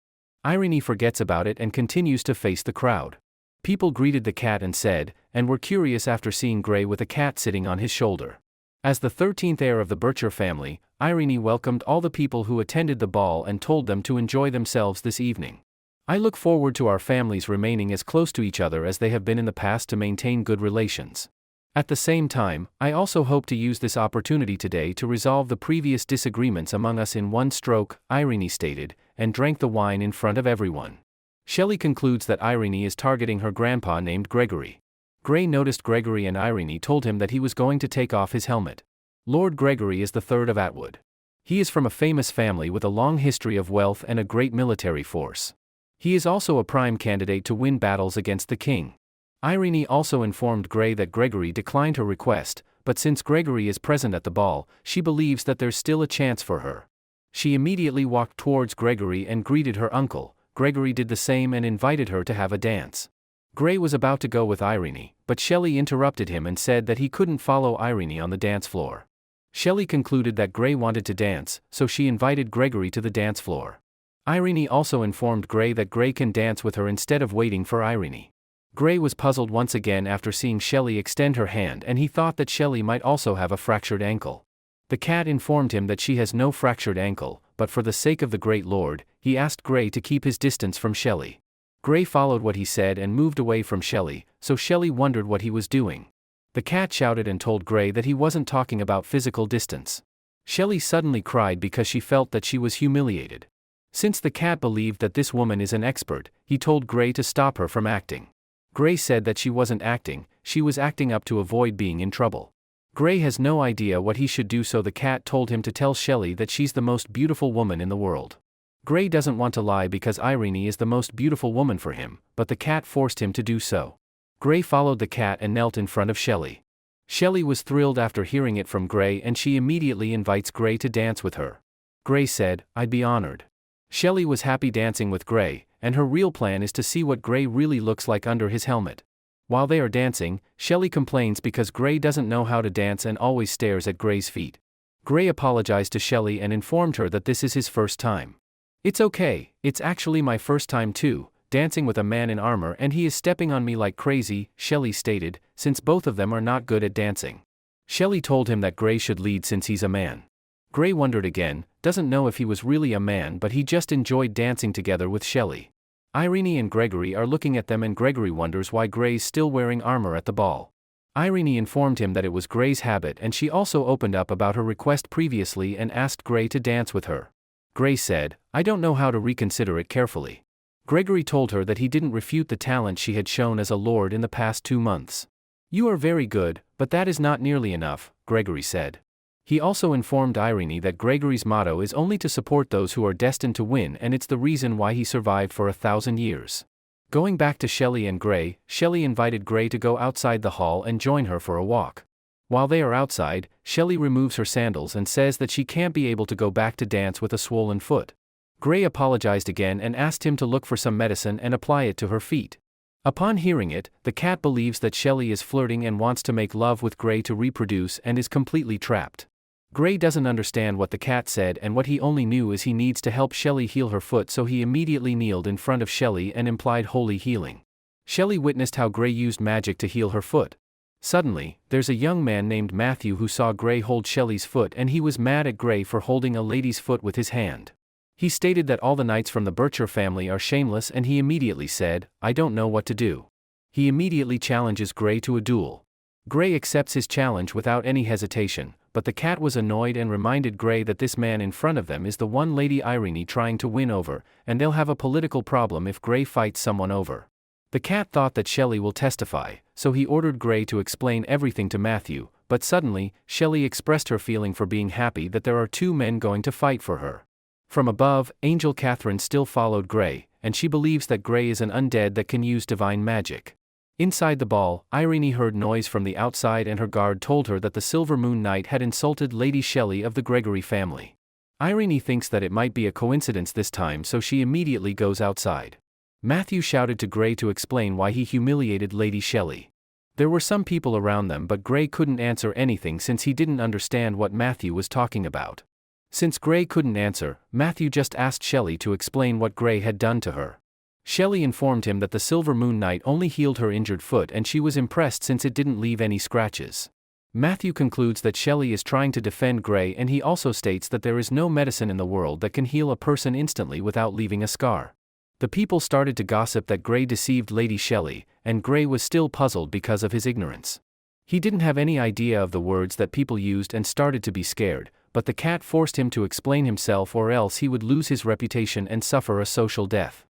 Irene forgets about it and continues to face the crowd. People greeted the cat and said, and were curious after seeing Grey with a cat sitting on his shoulder. As the 13th heir of the Becher family, Irene welcomed all the people who attended the ball and told them to enjoy themselves this evening. "I look forward to our families remaining as close to each other as they have been in the past to maintain good relations. At the same time, I also hope to use this opportunity today to resolve the previous disagreements among us in one stroke," Irene stated, and drank the wine in front of everyone. Shelley concludes that Irene is targeting her grandpa named Gregory. Gray noticed Gregory and Irene told him that he was going to take off his helmet. Lord Gregory is the third of Atwood. He is from a famous family with a long history of wealth and a great military force. He is also a prime candidate to win battles against the king. Irene also informed Gray that Gregory declined her request, but since Gregory is present at the ball, she believes that there's still a chance for her. She immediately walked towards Gregory and greeted her uncle. Gregory did the same and invited her to have a dance. Gray was about to go with Irene, but Shelley interrupted him and said that he couldn't follow Irene on the dance floor. Shelley concluded that Gray wanted to dance, so she invited Gregory to the dance floor. Irene also informed Gray that Gray can dance with her instead of waiting for Irene. Gray was puzzled once again after seeing Shelley extend her hand, and he thought that Shelley might also have a fractured ankle. The cat informed him that she has no fractured ankle, but for the sake of the Great Lord, he asked Gray to keep his distance from Shelley. Gray followed what he said and moved away from Shelley, so Shelley wondered what he was doing. The cat shouted and told Gray that he wasn't talking about physical distance. Shelley suddenly cried because she felt that she was humiliated. Since the cat believed that this woman is an expert, he told Gray to stop her from acting. Gray said that she wasn't acting, she was acting up to avoid being in trouble. Gray has no idea what he should do, so the cat told him to tell Shelley that she's the most beautiful woman in the world. Gray doesn't want to lie because Irene is the most beautiful woman for him, but the cat forced him to do so. Gray followed the cat and knelt in front of Shelley. Shelley was thrilled after hearing it from Gray, and she immediately invites Gray to dance with her. Gray said, "I'd be honored." Shelley was happy dancing with Gray, and her real plan is to see what Gray really looks like under his helmet. While they are dancing, Shelley complains because Gray doesn't know how to dance and always stares at Gray's feet. Gray apologized to Shelley and informed her that this is his first time. "It's okay, it's actually my first time too, dancing with a man in armor, and he is stepping on me like crazy," Shelley stated, since both of them are not good at dancing. Shelley told him that Gray should lead since he's a man. Gray wondered again, doesn't know if he was really a man, but he just enjoyed dancing together with Shelley. Irene and Gregory are looking at them, and Gregory wonders why Gray's still wearing armor at the ball. Irene informed him that it was Gray's habit, and she also opened up about her request previously and asked Gray to dance with her. Gray said, "I don't know how to reconsider it carefully." Gregory told her that he didn't refute the talent she had shown as a lord in the past 2 months. "You are very good, but that is not nearly enough," Gregory said. He also informed Irene that Gregory's motto is only to support those who are destined to win, and it's the reason why he survived for 1,000 years. Going back to Shelley and Gray, Shelley invited Gray to go outside the hall and join her for a walk. While they are outside, Shelley removes her sandals and says that she can't be able to go back to dance with a swollen foot. Gray apologized again and asked him to look for some medicine and apply it to her feet. Upon hearing it, the cat believes that Shelley is flirting and wants to make love with Gray to reproduce and is completely trapped. Gray doesn't understand what the cat said, and what he only knew is he needs to help Shelley heal her foot, so he immediately kneeled in front of Shelley and implied holy healing. Shelley witnessed how Gray used magic to heal her foot. Suddenly, there's a young man named Matthew who saw Gray hold Shelley's foot, and he was mad at Gray for holding a lady's foot with his hand. He stated that all the knights from the Bircher family are shameless, and he immediately said, "I don't know what to do." He immediately challenges Gray to a duel. Gray accepts his challenge without any hesitation, but the cat was annoyed and reminded Gray that this man in front of them is the one Lady Irene trying to win over, and they'll have a political problem if Gray fights someone over. The cat thought that Shelley will testify, so he ordered Gray to explain everything to Matthew, but suddenly, Shelley expressed her feeling for being happy that there are 2 men going to fight for her. From above, Angel Catherine still followed Gray, and she believes that Gray is an undead that can use divine magic. Inside the ball, Irene heard noise from the outside, and her guard told her that the Silver Moon Knight had insulted Lady Shelley of the Gregory family. Irene thinks that it might be a coincidence this time, so she immediately goes outside. Matthew shouted to Gray to explain why he humiliated Lady Shelley. There were some people around them, but Gray couldn't answer anything since he didn't understand what Matthew was talking about. Since Gray couldn't answer, Matthew just asked Shelley to explain what Gray had done to her. Shelley informed him that the Silver Moon Knight only healed her injured foot, and she was impressed since it didn't leave any scratches. Matthew concludes that Shelley is trying to defend Gray, and he also states that there is no medicine in the world that can heal a person instantly without leaving a scar. The people started to gossip that Gray deceived Lady Shelley, and Gray was still puzzled because of his ignorance. He didn't have any idea of the words that people used and started to be scared, but the cat forced him to explain himself, or else he would lose his reputation and suffer a social death.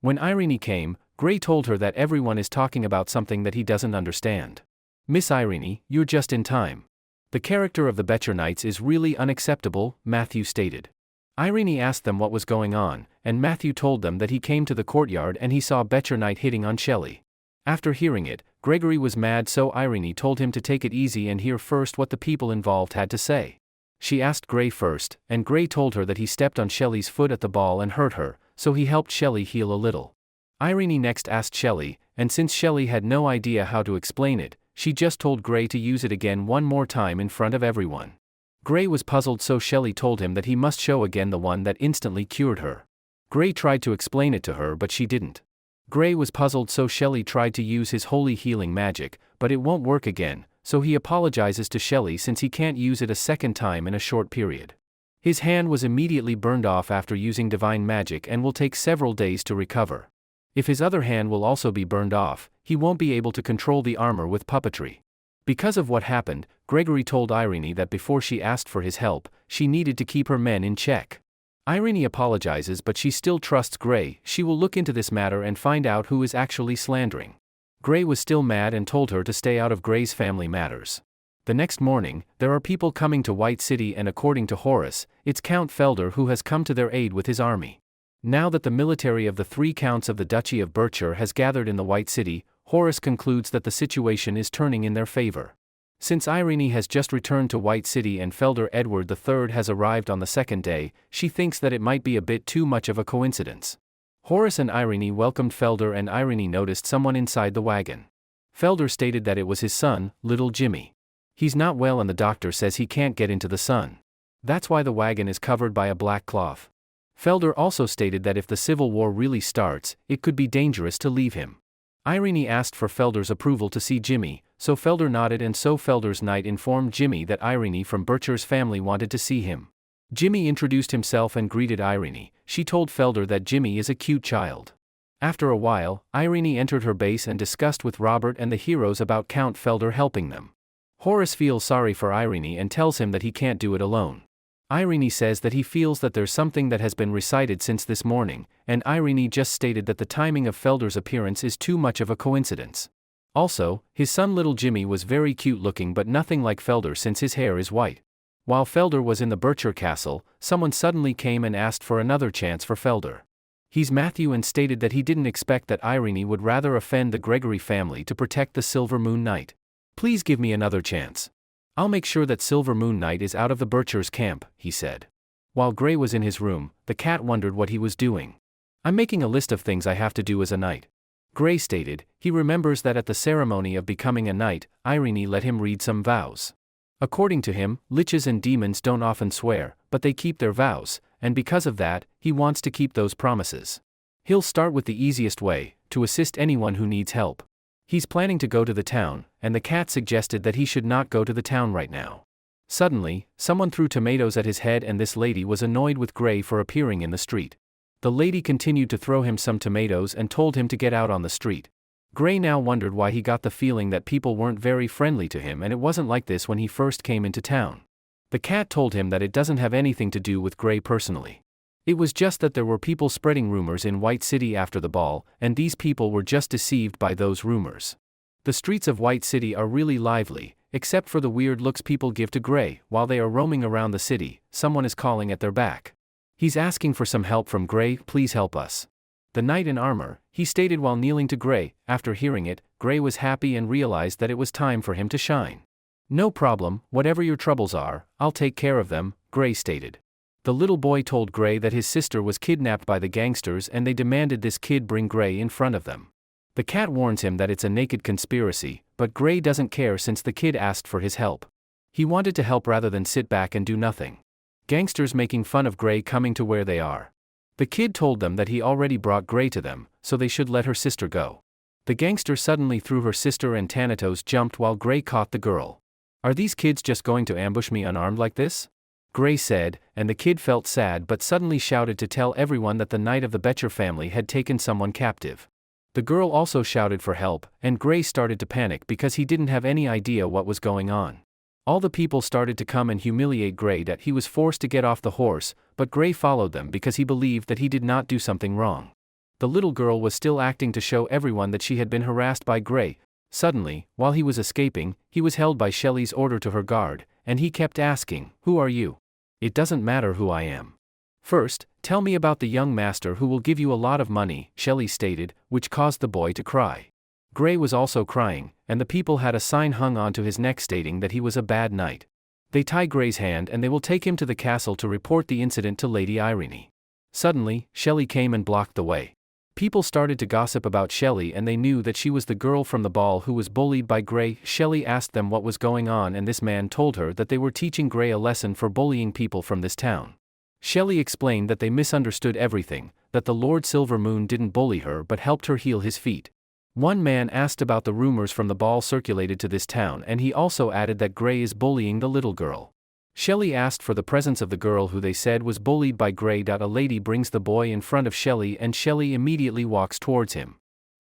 When Irene came, Gray told her that everyone is talking about something that he doesn't understand. Miss Irene, you're just in time. The character of the Betcher Knights is really unacceptable, Matthew stated. Irene asked them what was going on, and Matthew told them that he came to the courtyard and he saw Betcher Knight hitting on Shelley. After hearing it, Gregory was mad, so Irene told him to take it easy and hear first what the people involved had to say. She asked Gray first, and Gray told her that he stepped on Shelley's foot at the ball and hurt her, so he helped Shelley heal a little. Irene next asked Shelley, and since Shelley had no idea how to explain it, she just told Gray to use it again one more time in front of everyone. Gray was puzzled, so Shelley told him that he must show again the one that instantly cured her. Gray tried to explain it to her, but she didn't. Gray was puzzled, so Shelley tried to use his holy healing magic, but it won't work again, so he apologizes to Shelley since he can't use it a second time in a short period. His hand was immediately burned off after using divine magic and will take several days to recover. If his other hand will also be burned off, he won't be able to control the armor with puppetry. Because of what happened, Gregory told Irene that before she asked for his help, she needed to keep her men in check. Irene apologizes, but she still trusts Gray. She will look into this matter and find out who is actually slandering. Gray was still mad and told her to stay out of Gray's family matters. The next morning, there are people coming to White City, and according to Horace, it's Count Felder who has come to their aid with his army. Now that the military of the 3 counts of the Duchy of Berkshire has gathered in the White City, Horace concludes that the situation is turning in their favor. Since Irene has just returned to White City and Felder Edward III has arrived on the second day, she thinks that it might be a bit too much of a coincidence. Horace and Irene welcomed Felder, and Irene noticed someone inside the wagon. Felder stated that it was his son, little Jimmy. He's not well and the doctor says he can't get into the sun. That's why the wagon is covered by a black cloth. Felder also stated that if the Civil War really starts, it could be dangerous to leave him. Irene asked for Felder's approval to see Jimmy, so Felder nodded, and so Felder's knight informed Jimmy that Irene from Berkshire's family wanted to see him. Jimmy introduced himself and greeted Irene. She told Felder that Jimmy is a cute child. After a while, Irene entered her base and discussed with Robert and the heroes about Count Felder helping them. Horace feels sorry for Irene and tells him that he can't do it alone. Irene says that he feels that there's something that has been recited since this morning, and Irene just stated that the timing of Felder's appearance is too much of a coincidence. Also, his son little Jimmy was very cute looking, but nothing like Felder since his hair is white. While Felder was in the Berkshire Castle, someone suddenly came and asked for another chance for Felder. He's Matthew and stated that he didn't expect that Irene would rather offend the Gregory family to protect the Silver Moon Knight. Please give me another chance. I'll make sure that Silver Moon Knight is out of the Berkshire's camp, he said. While Gray was in his room, the cat wondered what he was doing. I'm making a list of things I have to do as a knight. Gray stated. He remembers that at the ceremony of becoming a knight, Irene let him read some vows. According to him, liches and demons don't often swear, but they keep their vows, and because of that, he wants to keep those promises. He'll start with the easiest way, to assist anyone who needs help. He's planning to go to the town, and the cat suggested that he should not go to the town right now. Suddenly, someone threw tomatoes at his head, and this lady was annoyed with Gray for appearing in the street. The lady continued to throw him some tomatoes and told him to get out on the street. Gray now wondered why he got the feeling that people weren't very friendly to him, and it wasn't like this when he first came into town. The cat told him that it doesn't have anything to do with Gray personally. It was just that there were people spreading rumors in White City after the ball, and these people were just deceived by those rumors. The streets of White City are really lively, except for the weird looks people give to Gray. While they are roaming around the city, someone is calling at their back. He's asking for some help from Gray. Please help us. The knight in armor, he stated while kneeling to Gray. After hearing it, Gray was happy and realized that it was time for him to shine. No problem, whatever your troubles are, I'll take care of them, Gray stated. The little boy told Gray that his sister was kidnapped by the gangsters and they demanded this kid bring Gray in front of them. The cat warns him that it's a naked conspiracy, but Gray doesn't care since the kid asked for his help. He wanted to help rather than sit back and do nothing. Gangsters making fun of Gray coming to where they are. The kid told them that he already brought Gray to them, so they should let her sister go. The gangster suddenly threw her sister and Thanatos jumped while Gray caught the girl. Are these kids just going to ambush me unarmed like this? Gray said, and the kid felt sad but suddenly shouted to tell everyone that the knight of the Betcher family had taken someone captive. The girl also shouted for help, and Gray started to panic because he didn't have any idea what was going on. All the people started to come and humiliate Gray that he was forced to get off the horse, but Gray followed them because he believed that he did not do something wrong. The little girl was still acting to show everyone that she had been harassed by Gray. Suddenly, while he was escaping, he was held by Shelley's order to her guard, and he kept asking, "Who are you?" "It doesn't matter who I am. First, tell me about the young master who will give you a lot of money," Shelley stated, which caused the boy to cry. Gray was also crying, and the people had a sign hung onto his neck stating that he was a bad knight. They tie Gray's hand and they will take him to the castle to report the incident to Lady Irene. Suddenly, Shelley came and blocked the way. People started to gossip about Shelley and they knew that she was the girl from the ball who was bullied by Gray. Shelley asked them what was going on and this man told her that they were teaching Gray a lesson for bullying people from this town. Shelley explained that they misunderstood everything, that the Lord Silvermoon didn't bully her but helped her heal his feet. One man asked about the rumors from the ball circulated to this town and he also added that Gray is bullying the little girl. Shelley asked for the presence of the girl who they said was bullied by Gray. A lady brings the boy in front of Shelley and Shelley immediately walks towards him.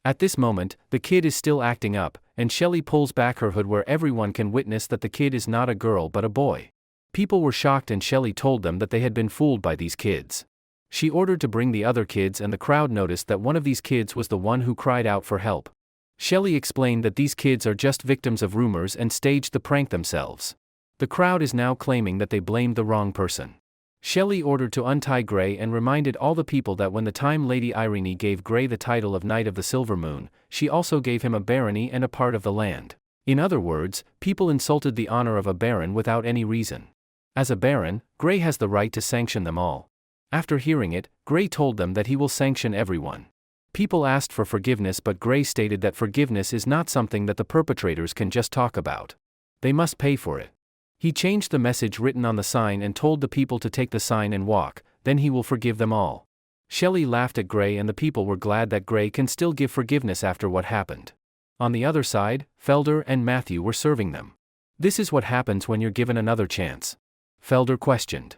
At this moment, the kid is still acting up, and Shelley pulls back her hood where everyone can witness that the kid is not a girl but a boy. People were shocked and Shelley told them that they had been fooled by these kids. She ordered to bring the other kids and the crowd noticed that one of these kids was the one who cried out for help. Shelley explained that these kids are just victims of rumors and staged the prank themselves. The crowd is now claiming that they blamed the wrong person. Shelley ordered to untie Gray and reminded all the people that when the time Lady Irene gave Gray the title of Knight of the Silver Moon, she also gave him a barony and a part of the land. In other words, people insulted the honor of a baron without any reason. As a baron, Gray has the right to sanction them all. After hearing it, Gray told them that he will sanction everyone. People asked for forgiveness but Gray stated that forgiveness is not something that the perpetrators can just talk about. They must pay for it. He changed the message written on the sign and told the people to take the sign and walk, then he will forgive them all. Shelley laughed at Gray and the people were glad that Gray can still give forgiveness after what happened. On the other side, Felder and Matthew were serving them. "This is what happens when you're given another chance?" Felder questioned.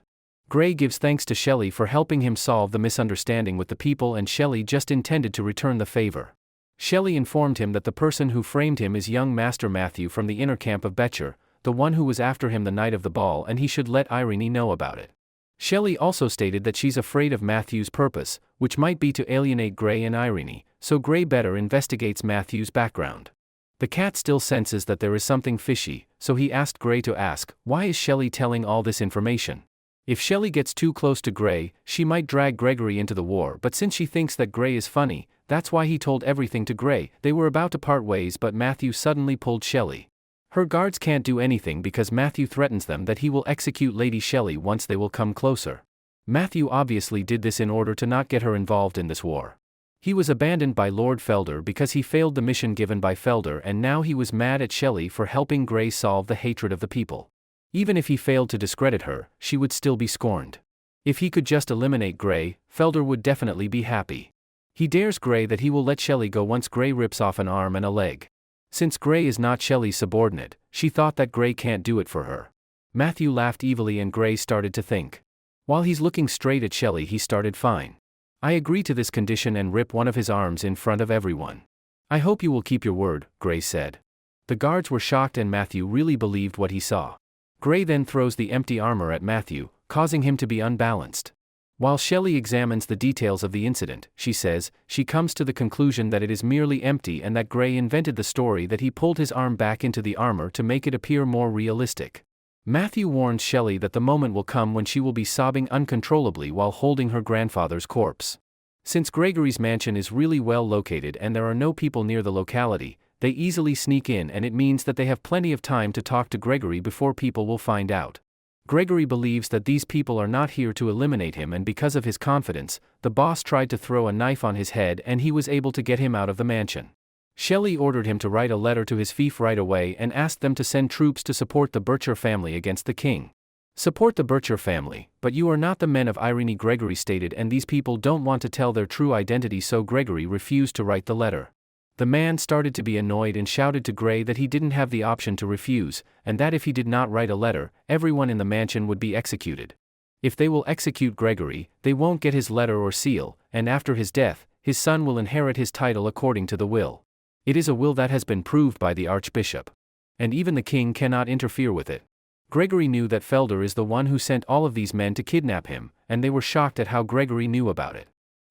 Gray gives thanks to Shelley for helping him solve the misunderstanding with the people and Shelley just intended to return the favor. Shelley informed him that the person who framed him is young Master Matthew from the inner camp of Becher, the one who was after him the night of the ball and he should let Irene know about it. Shelley also stated that she's afraid of Matthew's purpose, which might be to alienate Gray and Irene, so Gray better investigates Matthew's background. The cat still senses that there is something fishy, so he asked Gray to ask, why is Shelley telling all this information? If Shelley gets too close to Gray, she might drag Gregory into the war but since she thinks that Gray is funny, that's why he told everything to Gray. They were about to part ways but Matthew suddenly pulled Shelley. Her guards can't do anything because Matthew threatens them that he will execute Lady Shelley once they will come closer. Matthew obviously did this in order to not get her involved in this war. He was abandoned by Lord Felder because he failed the mission given by Felder and now he was mad at Shelley for helping Gray solve the hatred of the people. Even if he failed to discredit her, she would still be scorned. If he could just eliminate Gray, Felder would definitely be happy. He dares Gray that he will let Shelley go once Gray rips off an arm and a leg. Since Gray is not Shelley's subordinate, she thought that Gray can't do it for her. Matthew laughed evilly and Gray started to think. While he's looking straight at Shelley he started, "Fine. I agree to this condition," and rip one of his arms in front of everyone. "I hope you will keep your word," Gray said. The guards were shocked and Matthew really believed what he saw. Gray then throws the empty armor at Matthew, causing him to be unbalanced. While Shelley examines the details of the incident, she says, she comes to the conclusion that it is merely empty and that Gray invented the story that he pulled his arm back into the armor to make it appear more realistic. Matthew warns Shelley that the moment will come when she will be sobbing uncontrollably while holding her grandfather's corpse. Since Gregory's mansion is really well located and there are no people near the locality, they easily sneak in and it means that they have plenty of time to talk to Gregory before people will find out. Gregory believes that these people are not here to eliminate him and because of his confidence, the boss tried to throw a knife on his head and he was able to get him out of the mansion. Shelley ordered him to write a letter to his fief right away and asked them to send troops to support the Bircher family against the king. "Support the Bircher family, but you are not the men of Irene," Gregory stated, and these people don't want to tell their true identity, so Gregory refused to write the letter. The man started to be annoyed and shouted to Gray that he didn't have the option to refuse, and that if he did not write a letter, everyone in the mansion would be executed. If they will execute Gregory, they won't get his letter or seal, and after his death, his son will inherit his title according to the will. It is a will that has been proved by the archbishop. And even the king cannot interfere with it. Gregory knew that Felder is the one who sent all of these men to kidnap him, and they were shocked at how Gregory knew about it.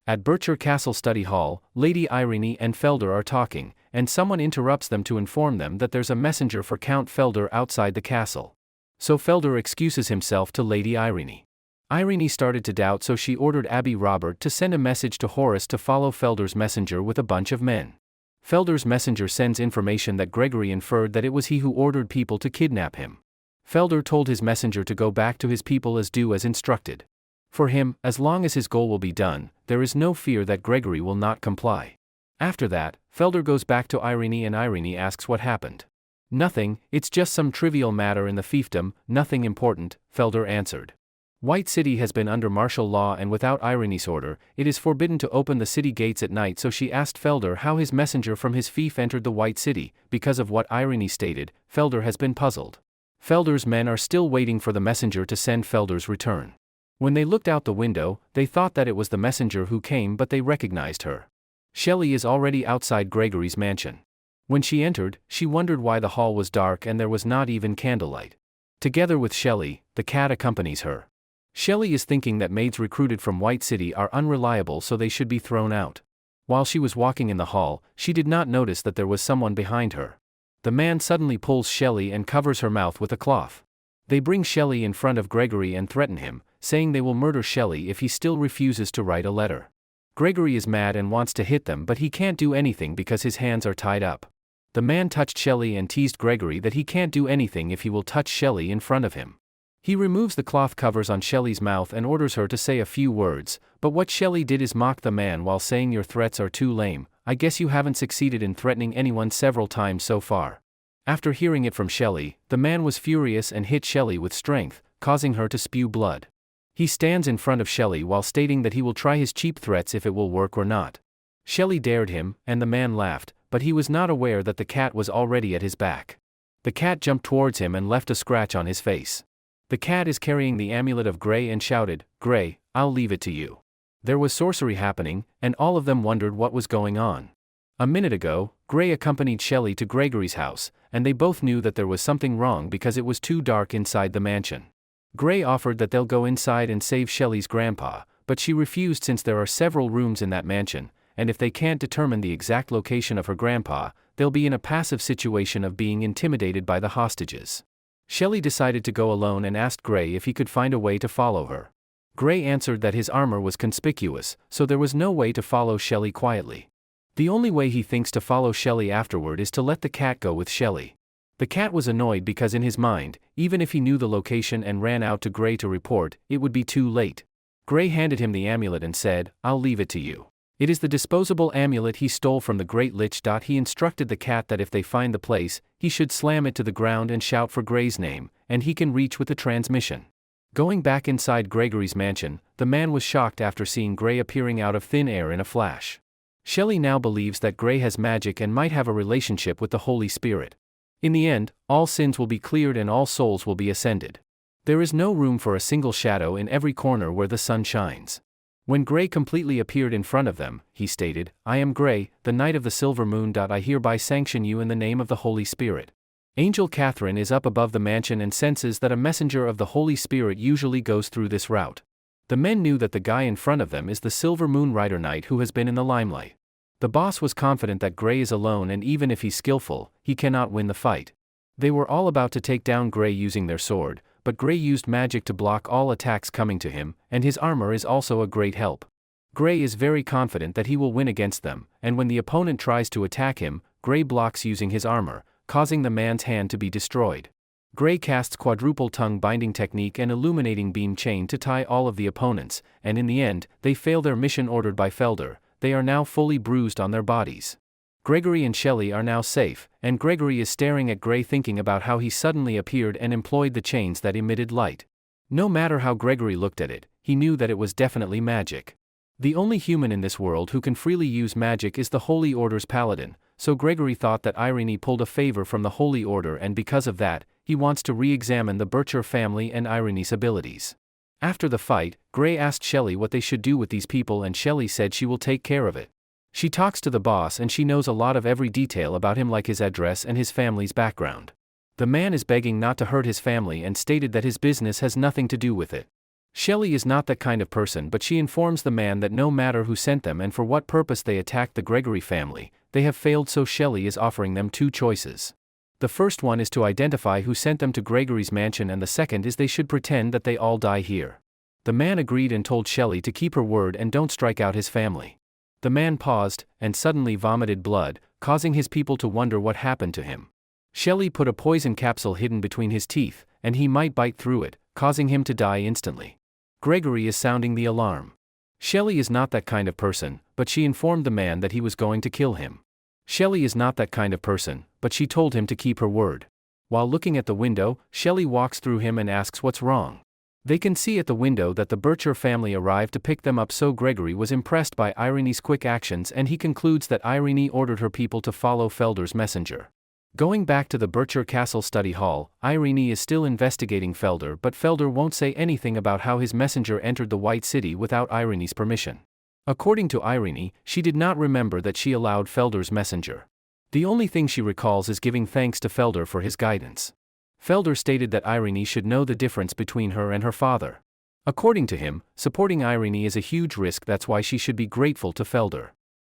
At Bircher Castle Study Hall, Lady Irene and Felder are talking, and someone interrupts them to inform them that there's a messenger for Count Felder outside the castle. So Felder excuses himself to Lady Irene. Irene started to doubt, so she ordered Abbé Robert to send a message to Horace to follow Felder's messenger with a bunch of men. Felder's messenger sends information that Gregory inferred that it was he who ordered people to kidnap him. Felder told his messenger to go back to his people as do as instructed. For him, as long as his goal will be done, there is no fear that Gregory will not comply. After that, Felder goes back to Irene and Irene asks what happened. Nothing, it's just some trivial matter in the fiefdom, nothing important, Felder answered. White City has been under martial law and without Irene's order, it is forbidden to open the city gates at night, so she asked Felder how his messenger from his fief entered the White City. Because of what Irene stated, Felder has been puzzled. Felder's men are still waiting for the messenger to send Felder's return. When they looked out the window, they thought that it was the messenger who came, but they recognized her. Shelley is already outside Gregory's mansion. When she entered, she wondered why the hall was dark and there was not even candlelight. Together with Shelley, the cat accompanies her. Shelley is thinking that maids recruited from White City are unreliable, so they should be thrown out. While she was walking in the hall, she did not notice that there was someone behind her. The man suddenly pulls Shelley and covers her mouth with a cloth. They bring Shelley in front of Gregory and threaten him, saying they will murder Shelley if he still refuses to write a letter. Gregory is mad and wants to hit them, but he can't do anything because his hands are tied up. The man touched Shelley and teased Gregory that he can't do anything if he will touch Shelley in front of him. He removes the cloth covers on Shelley's mouth and orders her to say a few words, but what Shelley did is mock the man while saying, "Your threats are too lame, I guess you haven't succeeded in threatening anyone several times so far." After hearing it from Shelley, the man was furious and hit Shelley with strength, causing her to spew blood. He stands in front of Shelley while stating that he will try his cheap threats if it will work or not. Shelley dared him, and the man laughed, but he was not aware that the cat was already at his back. The cat jumped towards him and left a scratch on his face. The cat is carrying the amulet of Grey and shouted, "Grey, I'll leave it to you." There was sorcery happening, and all of them wondered what was going on. A minute ago, Grey accompanied Shelley to Gregory's house, and they both knew that there was something wrong because it was too dark inside the mansion. Grey offered that they'll go inside and save Shelley's grandpa, but she refused since there are several rooms in that mansion, and if they can't determine the exact location of her grandpa, they'll be in a passive situation of being intimidated by the hostages. Shelley decided to go alone and asked Grey if he could find a way to follow her. Grey answered that his armor was conspicuous, so there was no way to follow Shelley quietly. The only way he thinks to follow Shelley afterward is to let the cat go with Shelley. The cat was annoyed because in his mind, even if he knew the location and ran out to Grey to report, it would be too late. Grey handed him the amulet and said, "I'll leave it to you." It is the disposable amulet he stole from the great Lich. He instructed the cat that if they find the place, he should slam it to the ground and shout for Grey's name, and he can reach with the transmission. Going back inside Gregory's mansion, the man was shocked after seeing Grey appearing out of thin air in a flash. Shelley now believes that Grey has magic and might have a relationship with the Holy Spirit. In the end, all sins will be cleared and all souls will be ascended. There is no room for a single shadow in every corner where the sun shines. When Grey completely appeared in front of them, he stated, "I am Grey, the Knight of the Silver Moon. I hereby sanction you in the name of the Holy Spirit." Angel Catherine is up above the mansion and senses that a messenger of the Holy Spirit usually goes through this route. The men knew that the guy in front of them is the Silver Moon Rider Knight who has been in the limelight. The boss was confident that Grey is alone, and even if he's skillful, he cannot win the fight. They were all about to take down Grey using their sword, but Grey used magic to block all attacks coming to him, and his armor is also a great help. Grey is very confident that he will win against them, and when the opponent tries to attack him, Grey blocks using his armor, causing the man's hand to be destroyed. Grey casts quadruple tongue binding technique and illuminating beam chain to tie all of the opponents, and in the end, they fail their mission ordered by Felder. They are now fully bruised on their bodies. Gregory and Shelley are now safe, and Gregory is staring at Grey thinking about how he suddenly appeared and employed the chains that emitted light. No matter how Gregory looked at it, he knew that it was definitely magic. The only human in this world who can freely use magic is the Holy Order's paladin, so Gregory thought that Irene pulled a favor from the Holy Order, and because of that, he wants to re-examine the Bircher family and Irene's abilities. After the fight, Grey asked Shelley what they should do with these people, and Shelley said she will take care of it. She talks to the boss and she knows a lot of every detail about him, like his address and his family's background. The man is begging not to hurt his family and stated that his business has nothing to do with it. Shelley is not that kind of person, but she informs the man that no matter who sent them and for what purpose they attacked the Gregory family, they have failed, so Shelley is offering them two choices. The first one is to identify who sent them to Gregory's mansion, and the second is they should pretend that they all die here. The man agreed and told Shelley to keep her word and don't strike out his family. The man paused, and suddenly vomited blood, causing his people to wonder what happened to him. Shelley put a poison capsule hidden between his teeth, and he might bite through it, causing him to die instantly. Gregory is sounding the alarm. Shelley is not that kind of person, but she informed the man that he was going to kill him. Shelley is not that kind of person, but she told him to keep her word. While looking at the window, Shelley walks through him and asks what's wrong. They can see at the window that the Bircher family arrived to pick them up, so Gregory was impressed by Irene's quick actions and he concludes that Irene ordered her people to follow Felder's messenger. Going back to the Bircher Castle study hall, Irene is still investigating Felder, but Felder won't say anything about how his messenger entered the White City without Irene's permission. According to Irene, she did not remember that she allowed Felder's messenger. The only thing she recalls is giving thanks to Felder for his guidance. Felder stated that Irene should know the difference between her and her father. According to him, supporting Irene is a huge risk, that's why she should be grateful to Felder.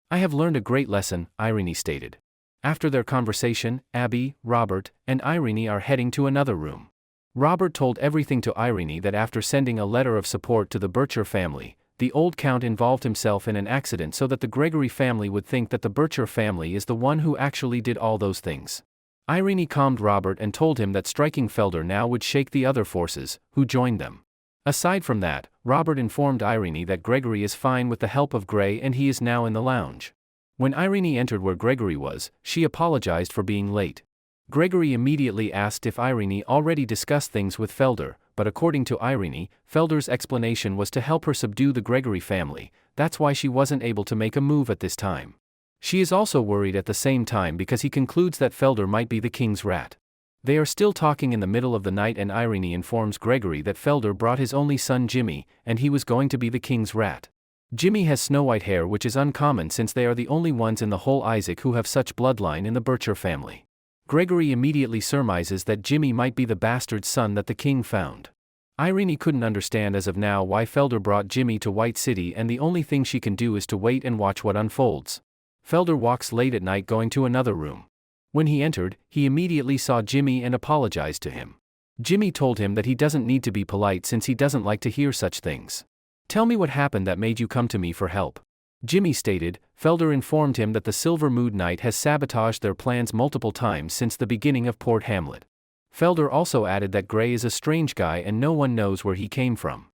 I have learned a great lesson, Irene stated. After their conversation, Abby, Robert, and Irene are heading to another room. Robert told everything to Irene that after sending a letter of support to the Bircher family, the old count involved himself in an accident so that the Gregory family would think that the Bircher family is the one who actually did all those things. Irene calmed Robert and told him that striking Felder now would shake the other forces, who joined them. Aside from that, Robert informed Irene that Gregory is fine with the help of Gray and he is now in the lounge. When Irene entered where Gregory was, she apologized for being late. Gregory immediately asked if Irene already discussed things with Felder, but according to Irene, Felder's explanation was to help her subdue the Gregory family, that's why she wasn't able to make a move at this time. She is also worried at the same time because he concludes that Felder might be the king's rat. They are still talking in the middle of the night and Irene informs Gregory that Felder brought his only son Jimmy, and he was going to be the king's rat. Jimmy has snow-white hair, which is uncommon since they are the only ones in the whole Isaac who have such bloodline in the Bircher family. Gregory immediately surmises that Jimmy might be the bastard son that the king found. Irene couldn't understand as of now why Felder brought Jimmy to White City, and the only thing she can do is to wait and watch what unfolds. Felder walks late at night going to another room. When he entered, he immediately saw Jimmy and apologized to him. Jimmy told him that he doesn't need to be polite since he doesn't like to hear such things. Tell me what happened that made you come to me for help. Jimmy stated. Felder informed him that the Silver Mood Knight has sabotaged their plans multiple times since the beginning of Port Hamlet. Felder also added that Gray is a strange guy and no one knows where he came from.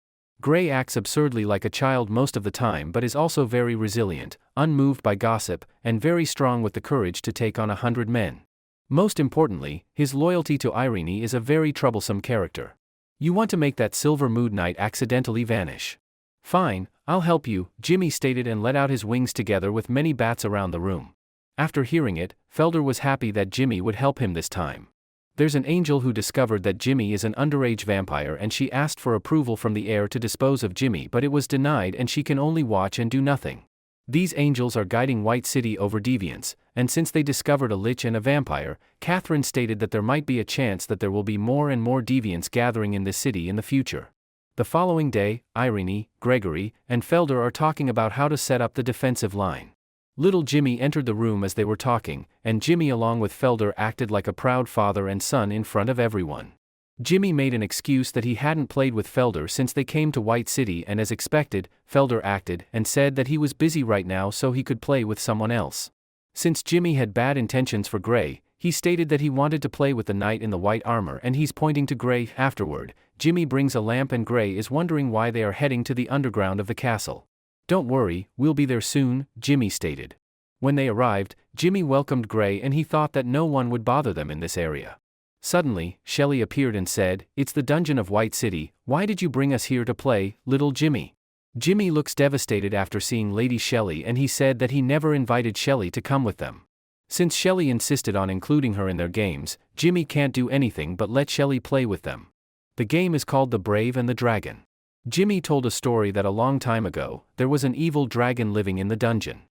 Gray acts absurdly like a child most of the time but is also very resilient, unmoved by gossip, and very strong with the courage to take on 100 men. Most importantly, his loyalty to Irene is a very troublesome character. You want to make that Silver Mood Knight accidentally vanish. Fine, I'll help you, Jimmy stated and let out his wings together with many bats around the room. After hearing it, Felder was happy that Jimmy would help him this time. There's an angel who discovered that Jimmy is an underage vampire and she asked for approval from the heir to dispose of Jimmy, but it was denied and she can only watch and do nothing. These angels are guiding White City over deviants, and since they discovered a lich and a vampire, Catherine stated that there might be a chance that there will be more and more deviants gathering in this city in the future. The following day, Irene, Gregory, and Felder are talking about how to set up the defensive line. Little Jimmy entered the room as they were talking, and Jimmy along with Felder acted like a proud father and son in front of everyone. Jimmy made an excuse that he hadn't played with Felder since they came to White City, and as expected, Felder acted and said that he was busy right now so he could play with someone else. Since Jimmy had bad intentions for Gray, he stated that he wanted to play with the knight in the white armor and he's pointing to Gray. Afterward, Jimmy brings a lamp and Gray is wondering why they are heading to the underground of the castle. Don't worry, we'll be there soon, Jimmy stated. When they arrived, Jimmy welcomed Gray and he thought that no one would bother them in this area. Suddenly, Shelley appeared and said, "It's the dungeon of White City, why did you bring us here to play, little Jimmy?" Jimmy looks devastated after seeing Lady Shelley and he said that he never invited Shelley to come with them. Since Shelley insisted on including her in their games, Jimmy can't do anything but let Shelley play with them. The game is called The Brave and the Dragon. Jimmy told a story that a long time ago, there was an evil dragon living in the dungeon.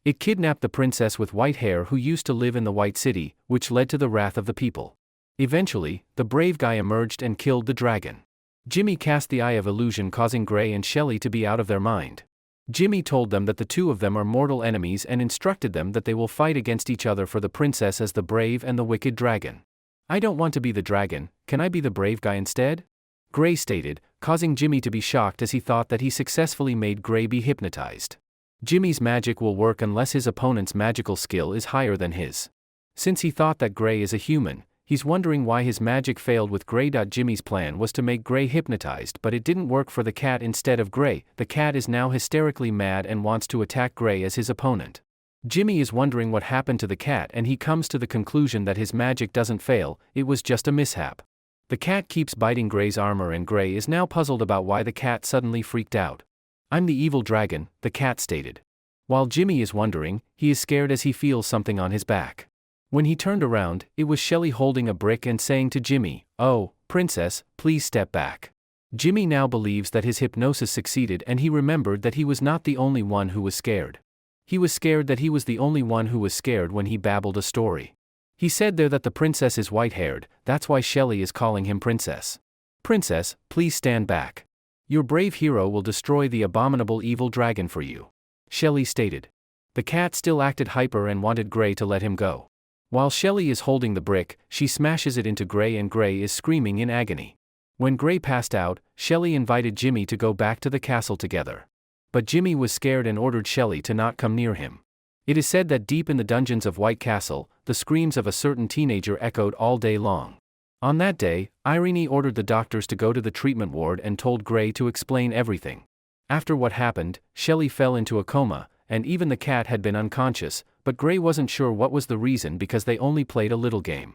It kidnapped the princess with white hair who used to live in the White City, which led to the wrath of the people. Eventually, the brave guy emerged and killed the dragon. Jimmy cast the Eye of Illusion, causing Gray and Shelley to be out of their mind. Jimmy told them that the two of them are mortal enemies and instructed them that they will fight against each other for the princess as the brave and the wicked dragon. I don't want to be the dragon, can I be the brave guy instead? Gray stated, causing Jimmy to be shocked as he thought that he successfully made Gray be hypnotized. Jimmy's magic will work unless his opponent's magical skill is higher than his. Since he thought that Gray is a human, he's wondering why his magic failed with Gray. Jimmy's plan was to make Gray hypnotized, but it didn't work for the cat instead of Gray. The cat is now hysterically mad and wants to attack Gray as his opponent. Jimmy is wondering what happened to the cat and he comes to the conclusion that his magic doesn't fail, it was just a mishap. The cat keeps biting Gray's armor and Gray is now puzzled about why the cat suddenly freaked out. I'm the evil dragon, the cat stated. While Jimmy is wondering, he is scared as he feels something on his back. When he turned around, it was Shelley holding a brick and saying to Jimmy, "Oh, princess, please step back." Jimmy now believes that his hypnosis succeeded and he remembered that he was not the only one who was scared. He was scared that he was the only one who was scared when he babbled a story. He said there that the princess is white-haired, that's why Shelley is calling him princess. Princess, please stand back. Your brave hero will destroy the abominable evil dragon for you. Shelley stated. The cat still acted hyper and wanted Gray to let him go. While Shelley is holding the brick, she smashes it into Gray and Gray is screaming in agony. When Gray passed out, Shelley invited Jimmy to go back to the castle together. But Jimmy was scared and ordered Shelley to not come near him. It is said that deep in the dungeons of White Castle, the screams of a certain teenager echoed all day long. On that day, Irene ordered the doctors to go to the treatment ward and told Gray to explain everything. After what happened, Shelley fell into a coma, and even the cat had been unconscious, but Gray wasn't sure what was the reason because they only played a little game.